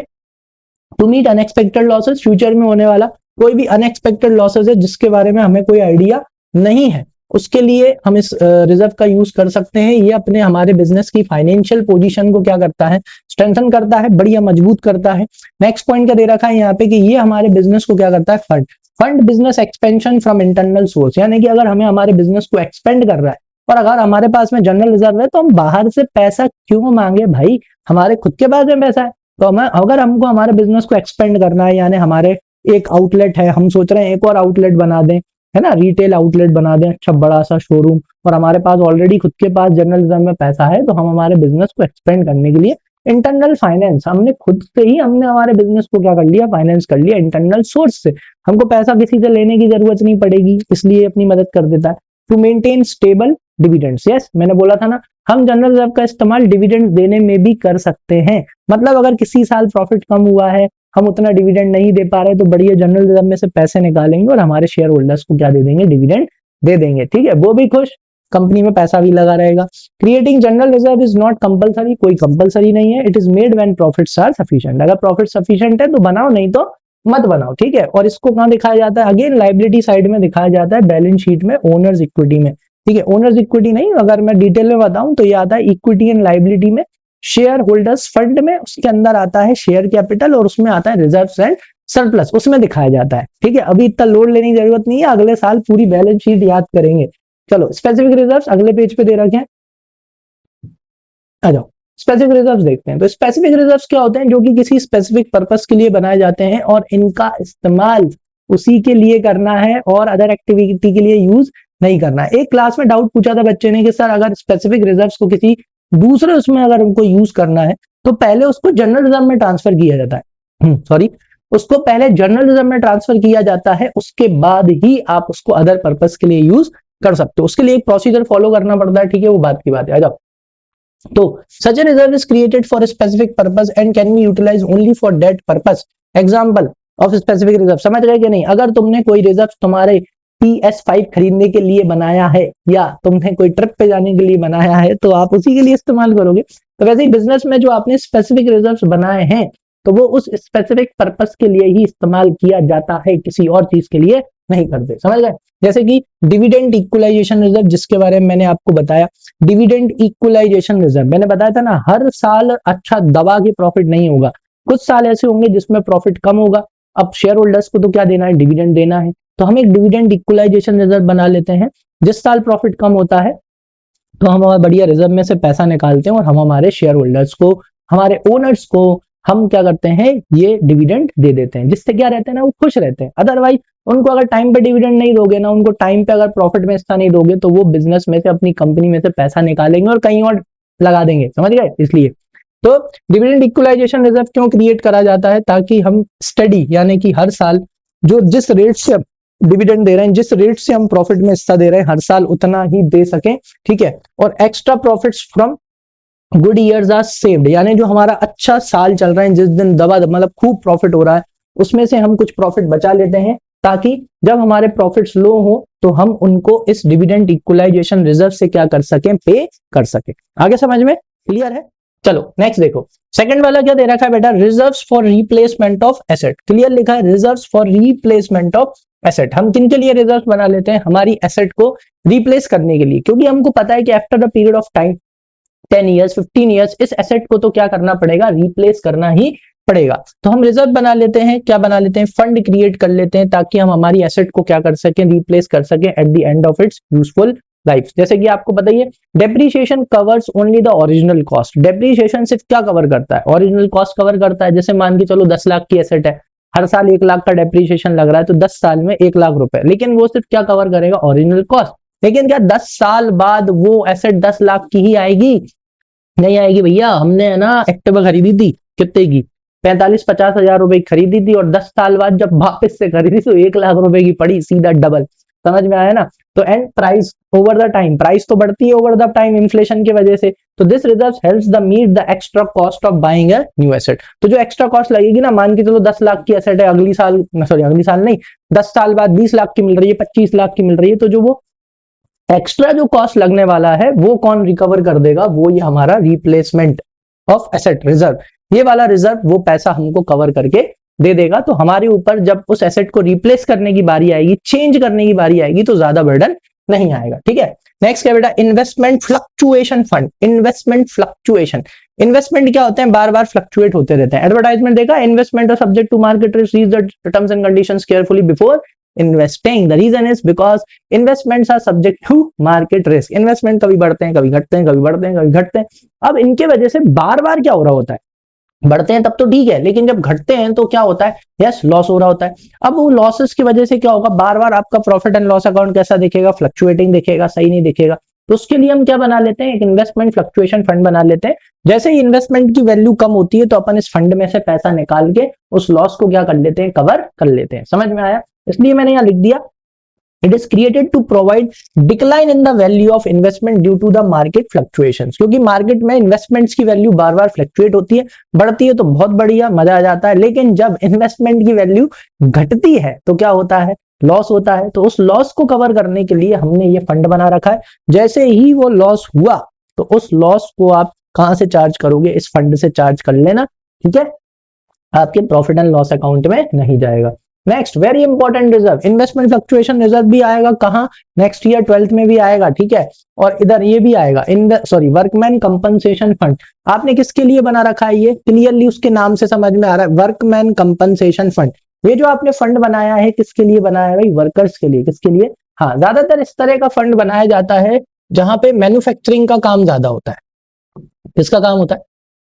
to meet unexpected losses, future में होने वाला कोई भी अनएक्सपेक्टेड लॉसेस है जिसके बारे में हमें कोई आइडिया नहीं है, उसके लिए हम इस रिजर्व का यूज कर सकते हैं। ये अपने हमारे बिजनेस की फाइनेंशियल पोजीशन को क्या करता है, स्ट्रेंथन करता है, बढ़िया मजबूत करता है। नेक्स्ट पॉइंट क्या दे रखा है यहाँ पे कि ये हमारे बिजनेस को क्या करता है, fund fund business expansion from internal source, यानी कि अगर हमें हमारे बिजनेस को एक्सपेंड कर रहा है और अगर हमारे पास में जनरल रिजर्व है तो हम बाहर से पैसा क्यों मांगे भाई, हमारे खुद के पास में पैसा है। तो हमें अगर हमको हमारे बिजनेस को एक्सपेंड करना है, यानी हमारे एक आउटलेट है, हम सोच रहे हैं एक और आउटलेट बना दें, है ना, रिटेल आउटलेट बना दें, अच्छा बड़ा सा शोरूम, और हमारे पास ऑलरेडी खुद के पास जनरल रिजर्व में पैसा है, तो हम हमारे बिजनेस को एक्सपेंड करने के लिए इंटरनल फाइनेंस, हमने खुद से ही हमने हमारे बिजनेस को क्या कर लिया, फाइनेंस कर लिया इंटरनल सोर्स से, हमको पैसा किसी से लेने की जरूरत नहीं पड़ेगी, इसलिए अपनी मदद कर देता है। To maintain stable dividends, yes मैंने बोला था ना, हम जनरल रिजर्व का इस्तेमाल डिविडेंड देने में भी कर सकते हैं। मतलब अगर किसी साल प्रॉफिट कम हुआ है, हम उतना डिविडेंड नहीं दे पा रहे, तो बढ़िया जनरल रिजर्व में से पैसे निकालेंगे और हमारे शेयर होल्डर्स को क्या दे देंगे, डिविडेंड दे देंगे। ठीक है, वो भी खुश, कंपनी में पैसा भी लगा रहेगा। Creating general reserve is not compulsory, कोई कंपलसरी नहीं है, it is made when profits are sufficient, अगर प्रॉफिट सफिशिएंट है तो बनाओ, नहीं तो मत बनाओ। ठीक है, और इसको कहां दिखाया जाता है, अगेन लायबिलिटी साइड में दिखाया जाता है, बैलेंस शीट में, ओनर्स इक्विटी में। ठीक है, ओनर्स इक्विटी नहीं, अगर मैं डिटेल में बताऊं तो ये आता है इक्विटी एंड लायबिलिटी में, शेयर होल्डर्स फंड में, उसके अंदर आता है शेयर कैपिटल, और उसमें आता है रिजर्व्स एंड सरप्लस, उसमें दिखाया जाता है। ठीक है, अभी इतना लोड लेने की जरूरत नहीं है, अगले साल पूरी बैलेंस शीट याद करेंगे। चलो स्पेसिफिक रिजर्व्स अगले पेज पे दे रखे हैं, आ जाओ स्पेसिफिक रिजर्व्स देखते हैं। तो स्पेसिफिक रिजर्व्स क्या होते हैं, जो कि किसी स्पेसिफिक पर्पस के लिए बनाए जाते हैं और इनका इस्तेमाल उसी के लिए करना है और अदर एक्टिविटी के लिए यूज नहीं करना। एक क्लास में डाउट पूछा था बच्चे ने कि सर अगर स्पेसिफिक रिजर्व्स को किसी दूसरे उसमें अगर उनको यूज करना है तो पहले उसको जनरल रिजर्व में ट्रांसफर किया जाता है, सॉरी, उसको पहले जनरल रिजर्व में ट्रांसफर किया जाता है, उसके बाद ही आप उसको अदर पर्पस के लिए यूज कर सकते हो। उसके लिए एक प्रोसीजर फॉलो करना पड़ता है, ठीक है, वो बात की बात है। आ जाओ। तो such a reserve is created for specific purpose and can be utilise only for that purpose. Example of specific reserve, समझ रहे कि नहीं? अगर तुमने कोई रिजर्व तुम्हारे PS5 खरीदने के लिए बनाया है या तुमने कोई ट्रिप पे जाने के लिए बनाया है तो आप उसी के लिए इस्तेमाल करोगे। तो वैसे ही बिजनेस में जो आपने स्पेसिफिक रिजर्व्स बनाए हैं तो वो उस स्पेसिफिक पर्पस के लिए ही इस्तेमाल किया जाता है, किसी और चीज के लिए नहीं करते, समझ गए? जैसे कि डिविडेंड इक्वलाइजेशन रिजर्व, जिसके बारे में मैंने आपको बताया। डिविडेंड इक्वलाइजेशन रिजर्व मैंने बताया था ना, हर साल अच्छा दबा के प्रॉफिट नहीं होगा, कुछ साल ऐसे होंगे जिसमें प्रॉफिट कम होगा। अब शेयर होल्डर्स को तो क्या देना है? डिविडेंड देना है। तो हम एक डिविडेंड इक्वलाइजेशन रिजर्व बना लेते हैं। जिस साल प्रॉफिट कम होता है तो हम बढ़िया रिजर्व में से पैसा निकालते हैं और हम हमारे शेयर होल्डर्स को, हमारे ओनर्स को हम क्या करते हैं? ये डिविडेंड दे देते हैं, जिससे क्या रहते हैं ना, वो खुश रहते हैं। अदरवाइज उनको अगर टाइम पे डिविडेंड नहीं दोगे ना, उनको टाइम पे अगर प्रॉफिट में हिस्सा नहीं दोगे तो वो बिजनेस में से, अपनी कंपनी में से पैसा निकालेंगे और कहीं और लगा देंगे, समझ गए? इसलिए तो डिविडेंड इक्वलाइजेशन रिजर्व क्यों क्रिएट करा जाता है? ताकि हम स्टडी, यानी कि हर साल जो जिस रेट से डिविडेंड दे रहे हैं, जिस रेट से हम प्रॉफिट में हिस्सा दे रहे हैं, हर साल उतना ही दे सकें, ठीक है। और extra profits from good years are saved, यानी जो हमारा अच्छा साल चल रहा है, जिस दिन दबा मतलब खूब प्रॉफिट हो रहा है, उसमें से हम कुछ प्रॉफिट बचा लेते हैं ताकि जब हमारे प्रॉफिट्स लो हो तो हम उनको इस डिविडेंड इक्वलाइजेशन रिजर्व से क्या कर सकें? पे कर सकें। आगे समझ में क्लियर है? चलो नेक्स्ट देखो, सेकंड वाला क्या दे रखा है बेटा? Reserves for replacement of asset. Clear लिखा है, reserves for replacement of asset. हम किन के लिए रिजर्व बना लेते हैं? हमारी एसेट को रिप्लेस करने के लिए, क्योंकि हमको पता है कि after the period of time 10 years 15 years इस एसेट को तो क्या करना पड़ेगा? रिप्लेस करना ही पड़ेगा। तो हम रिजर्व बना लेते हैं, क्या बना लेते हैं? फंड क्रिएट कर लेते हैं ताकि हम हमारी एसेट को क्या कर सकें? रिप्लेस कर सकें at the end of its useful life. जैसे कि आपको बताइए, depreciation covers only the original cost. Depreciation सिर्फ क्या कवर करता है? ओरिजिनल कॉस्ट कवर करता है। जैसे मान के चलो 10 लाख की एसेट है, हर साल 1 लाख का डेप्रिसिएशन लग रहा है, तो 10 साल में 1 लाख रुपए, लेकिन वो सिर्फ क्या कवर करेगा? Original cost. लेकिन क्या 10 साल बाद वो एसेट 10 लाख की ही आएगी? नहीं आएगी भैया। हमने है ना एक्टिवा खरीदी थी, कितने की? 45-50 हजार रुपए की खरीदी थी, और 10 साल बाद जब वापस से खरीदी तो 1 लाख रुपए की पड़ी, सीधा डबल। समझ में आया ना? तो and price over the time, price तो बढ़ती है ओवर द टाइम इन्फ्लेशन की वजह से। तो this reserve helps the meet the extra cost of buying a new asset. तो जो एक्स्ट्रा कॉस्ट लगेगी ना, मान के चलो 10 लाख की एसेट है, अगली साल, सॉरी अगली साल नहीं, 10 साल बाद 20 लाख की मिल रही है, 25 लाख की मिल रही है, तो जो वो एक्स्ट्रा जो कॉस्ट लगने वाला है वो कौन रिकवर कर देगा? वो ये हमारा रिप्लेसमेंट ऑफ एसेट रिजर्व, ये वाला रिजर्व वो पैसा हमको कवर करके दे देगा। तो हमारे ऊपर जब उस एसेट को रिप्लेस करने की बारी आएगी, चेंज करने की बारी आएगी, तो ज्यादा बर्डन नहीं आएगा, ठीक है। नेक्स्ट क्या बेटा? Investment fluctuation fund. Investment fluctuation, investment क्या होते हैं? बार बार फ्लक्चुएट होते रहते हैं। एडवर्टाइजमेंट देखा, investment subject to market risk, read the terms and conditions carefully before investing. The reason is because investments are subject to market risk. Investment कभी बढ़ते हैं, कभी घटते हैं, कभी बढ़ते हैं, कभी घटते हैं। अब इनके वजह से बार बार क्या हो रहा होता है? बढ़ते हैं तब तो ठीक है, लेकिन जब घटते हैं तो क्या होता है? यस, लॉस हो रहा होता है। अब वो लॉसेस की वजह से क्या होगा? बार बार आपका प्रॉफिट एंड लॉस अकाउंट कैसा दिखेगा? फ्लक्चुएटिंग दिखेगा, सही नहीं दिखेगा। तो उसके लिए हम क्या बना लेते हैं? एक इन्वेस्टमेंट फ्लक्चुएशन फंड बना लेते हैं। जैसे ही इन्वेस्टमेंट की वैल्यू कम होती है तो अपन इस फंड में से पैसा निकाल के उस लॉस को क्या कर लेते हैं? कवर कर लेते हैं। समझ में आया? इसलिए मैंने यहां लिख दिया, it is created to provide decline in the value of investment due to the market fluctuations. क्योंकि मार्केट में इन्वेस्टमेंट्स की वैल्यू बार बार फ्लक्चुएट होती है, बढ़ती है तो बहुत बढ़िया, मजा आ जाता है, लेकिन जब इन्वेस्टमेंट की वैल्यू घटती है तो क्या होता है? लॉस होता है। तो उस लॉस को कवर करने के लिए हमने ये फंड बना रखा है। जैसे ही वो लॉस हुआ तो उस लॉस को आप कहां से चार्ज करोगे? इस फंड से चार्ज कर लेना, ठीक है, आपके प्रॉफिट एंड लॉस अकाउंट में नहीं जाएगा। Next very important reserve, investment fluctuation reserve भी आएगा कहां? नेक्स्ट ईयर 12th में भी आएगा, ठीक है। और इधर ये भी आएगा, वर्कमैन कंपनसेशन फंड। आपने किसके लिए बना रखा है? ये क्लियरली उसके नाम से समझ में आ रहा है, वर्कमैन कंपनसेशन फंड। ये जो आपने फंड बनाया है किसके लिए बनाया है भाई? वर्कर्स के लिए। किसके लिए? हाँ, ज्यादातर इस तरह का फंड बनाया जाता है जहां पे मैन्युफैक्चरिंग का काम ज्यादा होता है। किसका काम होता है?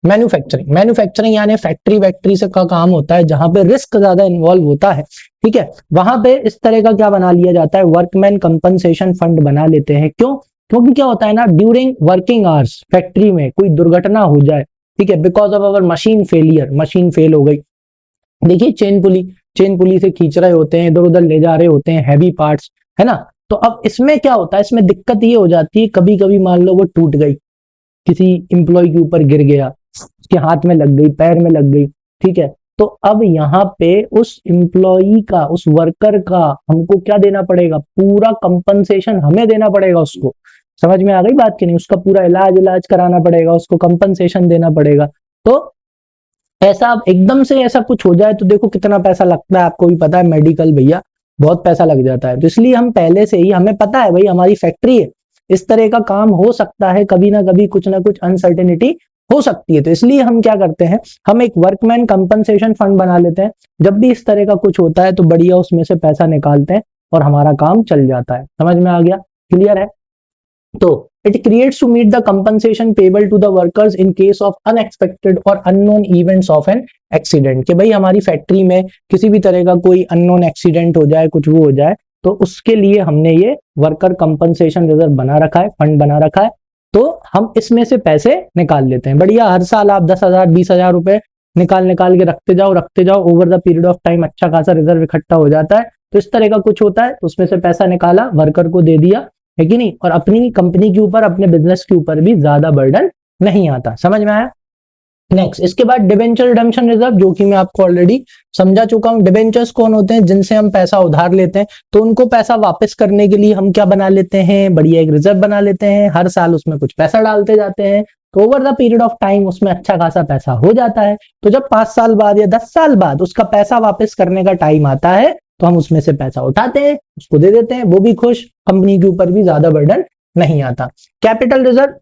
मैन्युफैक्चरिंग, मैन्युफैक्चरिंग यानी फैक्ट्री वैक्ट्री से का काम होता है जहां पे रिस्क ज्यादा इन्वॉल्व होता है, ठीक है, वहां पे इस तरह का क्या बना लिया जाता है, वर्कमैन कंपनसेशन फंड बना लेते हैं। क्यों? क्योंकि क्या होता है ना, ड्यूरिंग वर्किंग आवर्स फैक्ट्री में कोई दुर्घटना हो जाए, ठीक है, because of our machine failure, machine fail हो गई, देखिए चेन पुली से खींच रहे होते हैं, इधर उधर ले जा रहे होते हैं हैवी पार्ट्स, है ना, तो अब इसमें क्या होता है, इसमें दिक्कत ये हो जाती है, कभी कभी मान लो वो टूट गई, किसी इंप्लॉय के ऊपर गिर गया, उसके हाथ में लग गई, पैर में लग गई, ठीक है, तो अब यहाँ पे उस इंप्लॉई का, उस वर्कर का हमको क्या देना पड़ेगा, पूरा कंपनसेशन हमें देना पड़ेगा उसको। समझ में आ गई बात की नहीं? उसका पूरा इलाज कराना पड़ेगा, उसको कंपनसेशन देना पड़ेगा। तो ऐसा एकदम से ऐसा कुछ हो जाए तो देखो कितना पैसा लगता है, आपको भी पता है, मेडिकल भैया बहुत पैसा लग जाता है। तो इसलिए हम पहले से ही, हमें पता है भाई हमारी फैक्ट्री है, इस तरह का काम हो सकता है, कभी ना कभी कुछ ना कुछ अनसर्टेनिटी हो सकती है, तो इसलिए हम क्या करते हैं, हम एक वर्कमैन कंपनसेशन फंड बना लेते हैं। जब भी इस तरह का कुछ होता है तो बढ़िया उसमें से पैसा निकालते हैं और हमारा काम चल जाता है। समझ में आ गया? क्लियर है? तो it creates to meet the compensation payable to the workers in case of unexpected और unknown events of an accident, कि भाई हमारी फैक्ट्री में किसी भी तरह का कोई अननोन एक्सीडेंट हो जाए, कुछ वो हो जाए, तो उसके लिए हमने ये वर्कर कंपनसेशन रिजर्व बना रखा है, फंड बना रखा है, तो हम इसमें से पैसे निकाल लेते हैं। बढ़िया, हर साल आप 10,000 20,000 रुपए निकाल के रखते जाओ, over the period of time अच्छा खासा रिजर्व इकट्ठा हो जाता है। तो इस तरह का कुछ होता है, तो उसमें से पैसा निकाला, वर्कर को दे दिया, है कि नहीं, और अपनी कंपनी के ऊपर, अपने बिजनेस के ऊपर भी ज्यादा बर्डन नहीं आता। समझ में आया? नेक्स्ट, इसके बाद डिबेंचर रिडम्पशन रिजर्व, जो कि मैं आपको ऑलरेडी समझा चुका हूं। डिबेंचर्स कौन होते हैं? जिनसे हम पैसा उधार लेते हैं, तो उनको पैसा वापस करने के लिए हम क्या बना लेते हैं, बढ़िया एक रिजर्व बना लेते हैं, हर साल उसमें कुछ पैसा डालते जाते हैं, तो over the period of time उसमें अच्छा खासा पैसा हो जाता है। तो जब 5 साल बाद या 10 साल बाद उसका पैसा वापस करने का टाइम आता है, तो हम उसमें से पैसा उठाते हैं, उसको दे देते हैं, वो भी खुश, कंपनी के ऊपर भी ज्यादा बर्डन नहीं आता। कैपिटल रिजर्व,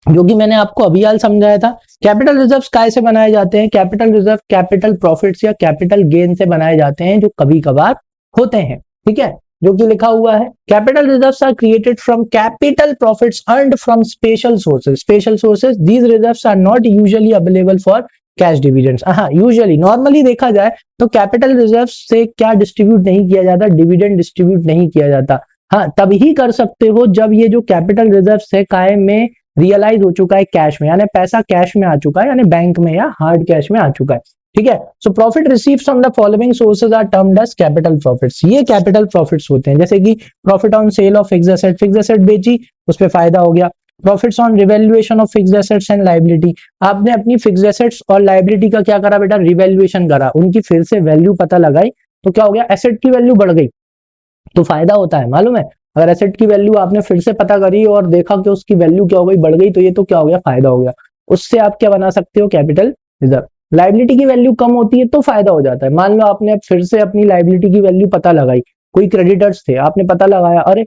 जो कि मैंने आपको अभी हाल समझाया था। कैपिटल रिजर्व्स काय से बनाए जाते हैं? कैपिटल रिजर्व कैपिटल प्रॉफिट्स या कैपिटल गेन से बनाए जाते हैं, जो कभी कभार होते हैं, ठीक है, जो कि लिखा हुआ है, capital reserves are created from capital profits earned from special sources these reserves are not usually available for cash dividends. हाँ, यूजुअली, नॉर्मली देखा जाए तो कैपिटल रिजर्व से क्या डिस्ट्रीब्यूट नहीं किया जाता, डिविडेंड डिस्ट्रीब्यूट नहीं किया जाता। हाँ, तब ही कर सकते हो जब ये जो कैपिटल रिजर्व है काय में रियलाइज हो चुका है कैश में, यानी पैसा कैश में आ चुका है, यानी बैंक में या हार्ड कैश में आ चुका है, ठीक है। So profit received from the following sources are termed as capital profits. ये कैपिटल प्रॉफिट्स होते हैं, जैसे कि profit on sale of fixed asset, fixed asset बेची, उस पे फायदा हो गया। Profits on revaluation of fixed assets and liability, आपने अपनी फिक्स्ड एसेट्स और लायबिलिटी का क्या करा बेटा, रिवैल्यूएशन करा, उनकी फिर से वैल्यू पता लगाई, तो क्या हो गया, एसेट की वैल्यू बढ़ गई, तो फायदा होता है, मालूम है। अगर एसेट की वैल्यू आपने फिर से पता करी और देखा कि उसकी वैल्यू क्या हो गई, बढ़ गई, तो ये तो क्या हो गया, फायदा हो गया, उससे आप क्या बना सकते हो, कैपिटल रिजर्व। लायबिलिटी की वैल्यू कम होती है तो फायदा हो जाता है। मान लो आपने फिर से अपनी लायबिलिटी की वैल्यू पता लगाई, कोई क्रेडिटर्स थे, आपने पता लगाया, अरे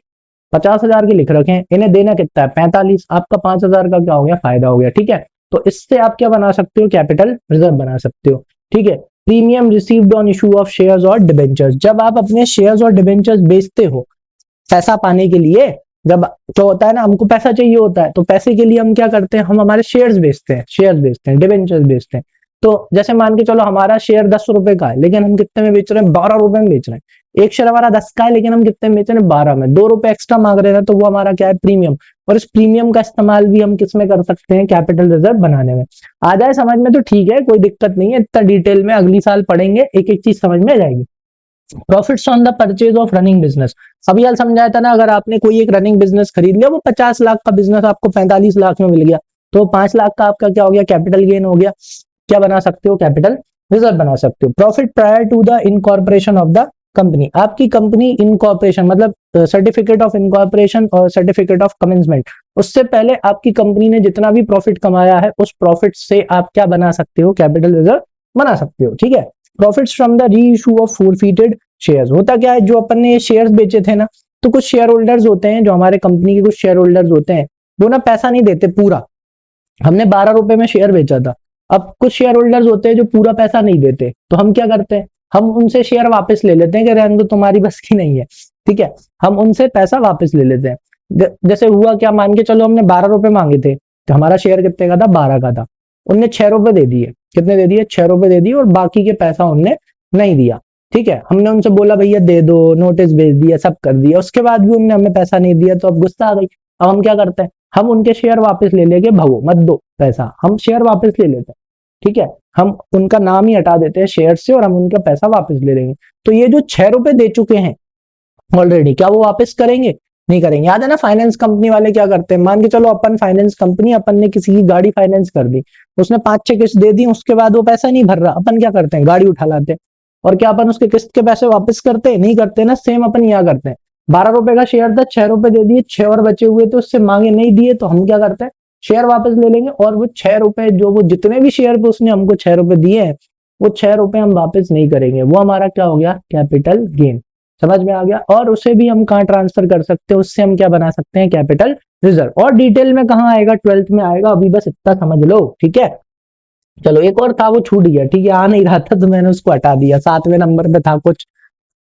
50,000 के लिख रखे हैं, इन्हें देना कितना है, 45, आपका 5,000 का क्या हो गया, फायदा हो गया, ठीक है। तो इससे आप क्या बना सकते हो, कैपिटल रिजर्व बना सकते हो, ठीक है। Premium received on issue of shares और डिबेंचर्स, जब आप अपने शेयर्स और डिबेंचर्स बेचते हो पैसा पाने के लिए, जब तो होता है ना, हमको पैसा चाहिए होता है, तो पैसे के लिए हम क्या करते हैं, हम हमारे शेयर्स बेचते हैं, डिबेंचर्स बेचते हैं। तो जैसे मान के चलो हमारा शेयर 10 रुपए का है, लेकिन हम कितने में बेच रहे हैं, 12 रुपए में बेच रहे हैं। एक शेयर हमारा 10 का है, लेकिन हम कितने में बेच रहे हैं, 12 में, 2 रुपए एक्स्ट्रा मांग रहे हैं, तो वो हमारा क्या है, प्रीमियम। और इस प्रीमियम का इस्तेमाल भी हम किस में कर सकते हैं, कैपिटल रिजर्व बनाने में। आ जाए समझ में तो ठीक है, कोई दिक्कत नहीं है, इतना डिटेल में अगली साल पढ़ेंगे, एक एक चीज समझ में आ जाएगी। Profits on the purchase of running business, अभी यार समझाया था ना, अगर आपने कोई एक रनिंग बिजनेस खरीद लिया, वो 50 लाख का बिजनेस आपको 45 लाख में मिल गया, तो 5 लाख का आपका क्या हो गया, कैपिटल गेन हो गया, क्या बना सकते हो, कैपिटल रिजर्व बना सकते हो। Profit prior to the incorporation of the company, आपकी कंपनी इनकॉर्पोरेशन मतलब सर्टिफिकेट ऑफ इनकॉर्पोरेशन और सर्टिफिकेट ऑफ कमेंसमेंट, उससे पहले आपकी कंपनी ने जितना भी प्रॉफिट कमाया है, उस प्रॉफिट से आप क्या बना सकते हो, कैपिटल रिजर्व बना सकते हो, ठीक है। प्रॉफिट्स फ्रॉम द री इशू ऑफ फोरफीटेड शेयर्स, होता क्या है, जो अपन ने शेयर्स बेचे थे ना, तो कुछ शेयर होल्डर्स होते हैं, जो हमारे कंपनी के कुछ शेयर होल्डर्स होते हैं, वो ना पैसा नहीं देते पूरा, हमने 12 रुपए में शेयर बेचा था, अब कुछ शेयर होल्डर्स होते हैं जो पूरा पैसा नहीं देते, तो हम क्या करते हैं, हम उनसे शेयर वापस ले लेते हैं कि रहने दो, तुम्हारी बस की नहीं है, ठीक है, हम उनसे पैसा वापस ले लेते हैं। जैसे हुआ क्या, मान के चलो हमने 12 रुपए मांगे थे, तो हमारा शेयर कितने का था, 12 का था, उनने 6 रुपए दे दिए। कितने दे दिए? 6 रुपए दे दिए, और बाकी के पैसा उनने नहीं दिया। ठीक है, हमने उनसे बोला भैया दे दो, नोटिस भेज दिया, सब कर दिया, उसके बाद भी उनने हमें पैसा नहीं दिया, तो अब गुस्सा आ गई। अब हम क्या करते हैं, हम उनके शेयर वापस ले लेके भगो, मत दो पैसा, हम शेयर वापस ले लेते हैं। ठीक है, हम उनका नाम ही हटा देते हैं शेयर से, और हम उनका पैसा वापस ले लेंगे। तो ये जो 6 रुपए दे चुके हैं ऑलरेडी, क्या वो वापस करेंगे? नहीं करेंगे। याद है ना, फाइनेंस कंपनी वाले क्या करते हैं, मान के चलो अपन फाइनेंस कंपनी, अपन ने किसी की गाड़ी फाइनेंस कर दी, उसने 5-6 किस्त दे दी, उसके बाद वो पैसा नहीं भर रहा, अपन क्या करते हैं, गाड़ी उठा लाते हैं। और क्या अपन उसके किस्त के पैसे वापस करते हैं? नहीं करते ना। सेम अपन यहाँ करते हैं, 12 रुपए का शेयर था, 6 रुपए दे दिए, 6 और बचे हुए तो उससे मांगे नहीं दिए, तो हम क्या करते हैं, शेयर वापस ले लेंगे, और वो 6 रुपए जो वो जितने भी शेयर पे उसने हमको 6 रुपए दिए हैं, वो 6 रुपए हम वापस नहीं करेंगे। वो हमारा क्या हो गया? Capital gain. समझ में आ गया? और उसे भी हम कहाँ ट्रांसफर कर सकते हैं, उससे हम क्या बना सकते हैं? Capital reserve. और डिटेल में कहाँ आएगा? 12th में आएगा, अभी बस इतना समझ लो। ठीक है, चलो एक और था, वो छूट गया। ठीक है, आ नहीं रहा था तो मैंने उसको हटा दिया, 7वें नंबर पे था, कुछ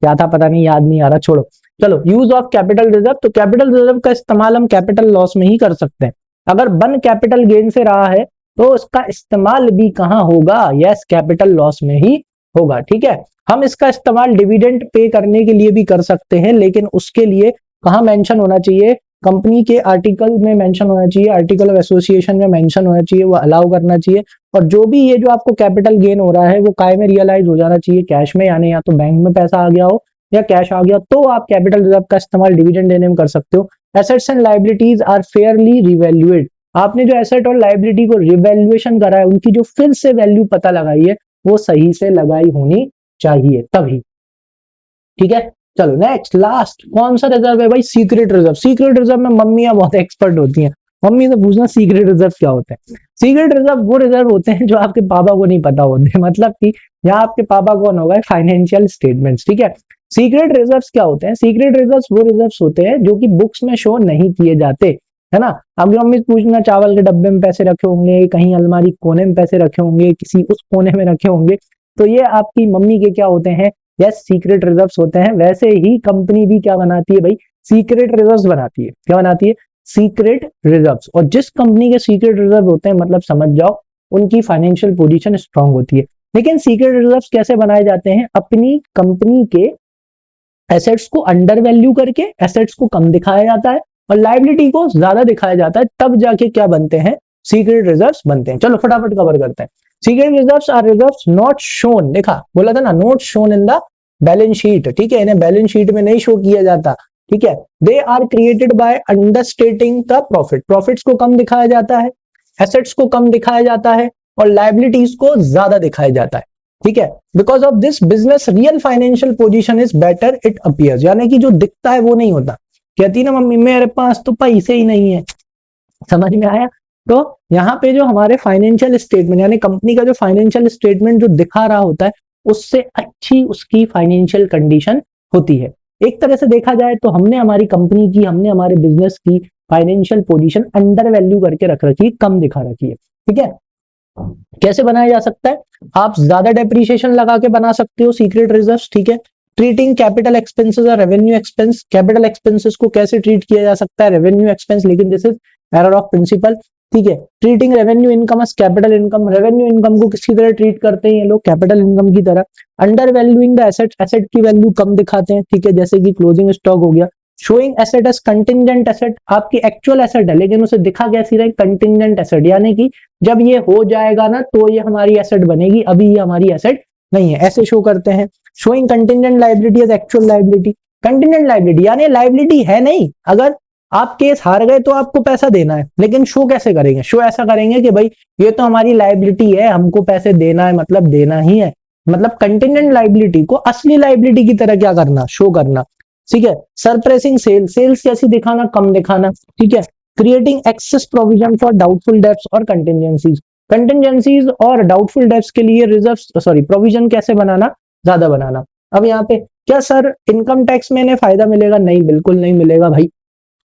क्या था पता नहीं, याद नहीं आ रहा, छोड़ो। चलो, यूज ऑफ कैपिटल रिजर्व। तो कैपिटल रिजर्व का इस्तेमाल हम कैपिटल लॉस में ही कर सकते हैं। अगर बन कैपिटल गेन से रहा है तो उसका इस्तेमाल भी कहाँ होगा? यस, कैपिटल लॉस में ही होगा। ठीक है, हम इसका इस्तेमाल डिविडेंड पे करने के लिए भी कर सकते हैं, लेकिन उसके लिए कहाँ मेंशन होना चाहिए? कंपनी के आर्टिकल में मेंशन होना चाहिए, आर्टिकल ऑफ एसोसिएशन में मेंशन होना चाहिए, वो अलाउ करना चाहिए। और जो भी ये जो आपको कैपिटल गेन हो रहा है, वो काय में रियलाइज हो जाना चाहिए? कैश में, यानी या तो बैंक में पैसा आ गया हो या कैश आ गया, तो आप कैपिटल रिजर्व का इस्तेमाल डिविडेंड देने में कर सकते हो। Assets and liabilities are fairly revalued. आपने जो एसेट और लाइबिलिटी को रिवैल्यूएशन करा है, उनकी जो फिर से वैल्यू पता लगाई है, वो सही से लगाई होनी चाहिए तभी। ठीक है, चलो नेक्स्ट, लास्ट कौन सा रिजर्व है भाई? Secret reserve. सीक्रेट रिजर्व में मम्मियां बहुत एक्सपर्ट होती हैं, मम्मी से पूछना सीक्रेट रिजर्व क्या होते हैं। सीक्रेट रिजर्व वो रिजर्व होते हैं जो आपके पापा को नहीं पता होते, मतलब कि यहाँ आपके पापा कौन होगा? Financial statements. ठीक है, सीक्रेट रिजर्व्स क्या होते हैं? सीक्रेट रिजर्व्स वो रिजर्व्स होते हैं जो कि बुक्स में शो नहीं किए जाते, है ना। अब मम्मी पूछना, चावल के डब्बे में पैसे रखे होंगे, कहीं अलमारी कोने में पैसे रखे होंगे, किसी उस कोने में रखे होंगे, तो ये आपकी मम्मी के क्या होते हैं? यस, सीक्रेट रिजर्व्स होते हैं। वैसे ही कंपनी भी क्या बनाती है भाई? सीक्रेट रिजर्व्स बनाती है। क्या बनाती है? Secret reserves. और जिस कंपनी के सीक्रेट रिजर्व होते हैं, मतलब समझ जाओ उनकी फाइनेंशियल पोजीशन स्ट्रांग होती है। लेकिन सीक्रेट रिजर्व्स कैसे बनाए जाते हैं? अपनी कंपनी के एसेट्स को अंडर वैल्यू करके एसेट्स को कम दिखाया जाता है, और लाइबिलिटी को ज्यादा दिखाया जाता है, तब जाके क्या बनते हैं? सीक्रेट रिजर्व्स बनते हैं। चलो फटाफट कवर करते हैं। Secret reserves are reserves not shown, देखा बोला था ना, not shown in the balance sheet. ठीक है, इन्हें बैलेंस शीट में नहीं शो किया जाता। ठीक है, they are created by understating the profit. Profits को कम दिखाया जाता है, एसेट्स को कम दिखाया जाता है, और लाइबिलिटीज को ज्यादा दिखाया जाता है। ठीक है, because of this business real financial position is better it appears, यानी कि जो दिखता है वो नहीं होता। कहती ना मम्मी, मेरे पास तो पैसे ही नहीं है। समझ में आया? तो यहाँ पे जो हमारे फाइनेंशियल स्टेटमेंट, यानी कंपनी का जो फाइनेंशियल स्टेटमेंट जो दिखा रहा होता है, उससे अच्छी उसकी फाइनेंशियल कंडीशन होती है। एक तरह से देखा जाए तो हमने हमारी कंपनी की, हमने हमारे बिजनेस की फाइनेंशियल पोजीशन अंडर वैल्यू करके रख रखी है, कम दिखा रखी है। ठीक है, कैसे बनाया जा सकता है? आप ज्यादा डेप्रिसिएशन लगा के बना सकते हो सीक्रेट रिजर्व्स। ठीक है, ट्रीटिंग कैपिटल एक्सपेंसेस और रेवेन्यू एक्सपेंस। कैपिटल एक्सपेंसेस को कैसे ट्रीट किया जा सकता है? रेवेन्यू एक्सपेंस, लेकिन this is error of principle. ठीक है, treating revenue income as capital income. Revenue income को किसकी तरह ट्रीट करते हैं ये लोग? कैपिटल इनकम की तरह। Under valuing the asset, asset की वैल्यू कम दिखाते हैं। ठीक है, जैसे कि क्लोजिंग स्टॉक हो गया। Showing asset as contingent asset, आपकी एक्चुअल एसेट है लेकिन उसे दिखा कैसी रहे? कंटिंजेंट एसेट, यानी कि जब ये हो जाएगा ना तो ये हमारी एसेट बनेगी, अभी ये हमारी एसेट नहीं है, ऐसे शो करते हैं। Showing contingent liability as actual liability. Contingent liability यानी लाइबिलिटी है नहीं, अगर आप केस हार गए तो आपको पैसा देना है, लेकिन शो कैसे करेंगे? शो ऐसा करेंगे कि भाई ये तो हमारी लाइबिलिटी है, हमको पैसे देना है, मतलब देना ही है। मतलब कंटिंजेंट लाइबिलिटी को असली लाइबिलिटी की तरह क्या करना? शो करना। ठीक है, सरप्रेसिंग सेल्स, सेल्स कैसी दिखाना? कम दिखाना। ठीक है, creating excess provision for doubtful debts और कंटिंजेंसीज। कंटिंजेंसीज और डाउटफुल डेब्ट्स के लिए रिजर्व प्रोविजन कैसे बनाना? ज्यादा बनाना। अब यहाँ पे क्या सर इनकम टैक्स में इन्हें फायदा मिलेगा? नहीं, बिल्कुल नहीं मिलेगा भाई।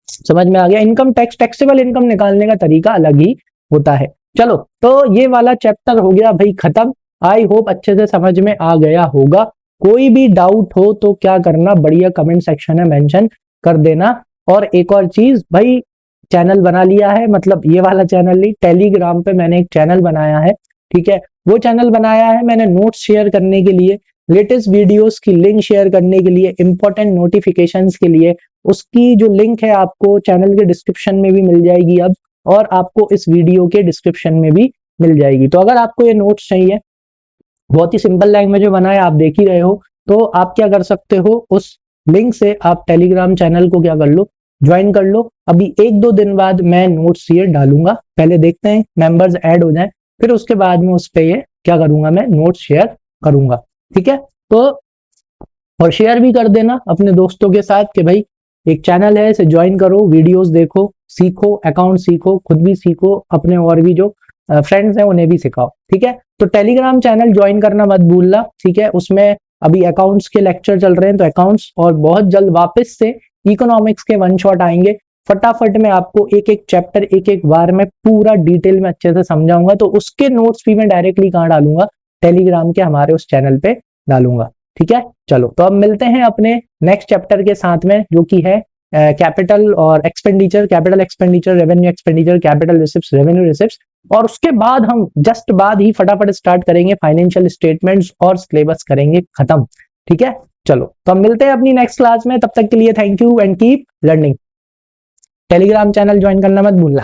समझ में आ गया? इनकम टैक्स, टैक्सेबल इनकम निकालने का तरीका अलग ही होता है। चलो, तो ये वाला चैप्टर हो गया भाई खत्म। आई होप अच्छे से समझ में आ गया होगा। कोई भी डाउट हो तो क्या करना, बढ़िया कमेंट सेक्शन में मेंशन कर देना। और एक और चीज भाई, चैनल बना लिया है, मतलब ये वाला चैनल नहीं, टेलीग्राम पे मैंने एक चैनल बनाया है, ठीक है। वो चैनल बनाया है मैंने नोट्स शेयर करने के लिए, लेटेस्ट वीडियोस की लिंक शेयर करने के लिए, इंपॉर्टेंट नोटिफिकेशंस के लिए। उसकी जो लिंक है आपको चैनल के डिस्क्रिप्शन में भी मिल जाएगी अब, और आपको इस वीडियो के डिस्क्रिप्शन में भी मिल जाएगी। तो अगर आपको ये नोट्स चाहिए, बहुत ही सिंपल लैंग्वेज में बना है, आप देख ही रहे हो, तो आप क्या कर सकते हो, उस लिंक से आप टेलीग्राम चैनल को क्या कर लो, ज्वाइन कर लो। अभी 1-2 दिन बाद मैं नोट्स ये डालूंगा, पहले देखते हैं मेंबर्स ऐड हो जाएं, फिर उसके बाद में उस पे ये क्या करूंगा, मैं नोट्स शेयर करूंगा, ठीक है। तो और शेयर भी कर देना अपने दोस्तों के साथ कि भाई एक चैनल है, इसे ज्वाइन करो, वीडियोस देखो, सीखो, अकाउंट सीखो, खुद भी सीखो, अपने और भी जो फ्रेंड्स हैं उन्हें भी सिखाओ, ठीक है। तो टेलीग्राम चैनल ज्वाइन करना मत भूलना, ठीक है। उसमें अभी अकाउंट्स के लेक्चर चल रहे हैं, तो अकाउंट्स, और बहुत जल्द वापस से इकोनॉमिक्स के वन शॉट आएंगे। फटाफट में आपको एक एक चैप्टर एक एक बार में पूरा डिटेल में अच्छे से समझाऊंगा, तो उसके नोट्स भी मैं डायरेक्टली कहाँ डालूंगा, टेलीग्राम के हमारे उस चैनल पे डालूंगा, ठीक है। चलो, तो अब मिलते हैं अपने नेक्स्ट चैप्टर के साथ में, जो कि है कैपिटल और expenditure, capital expenditure, revenue expenditure, capital receipts, revenue receipts. और उसके बाद हम जस्ट बाद ही फटाफट स्टार्ट करेंगे फाइनेंशियल स्टेटमेंट्स, और सिलेबस करेंगे खत्म, ठीक है। चलो, तो हम मिलते हैं अपनी नेक्स्ट क्लास में, तब तक के लिए thank you and keep learning. Telegram channel join करना मत भूलना।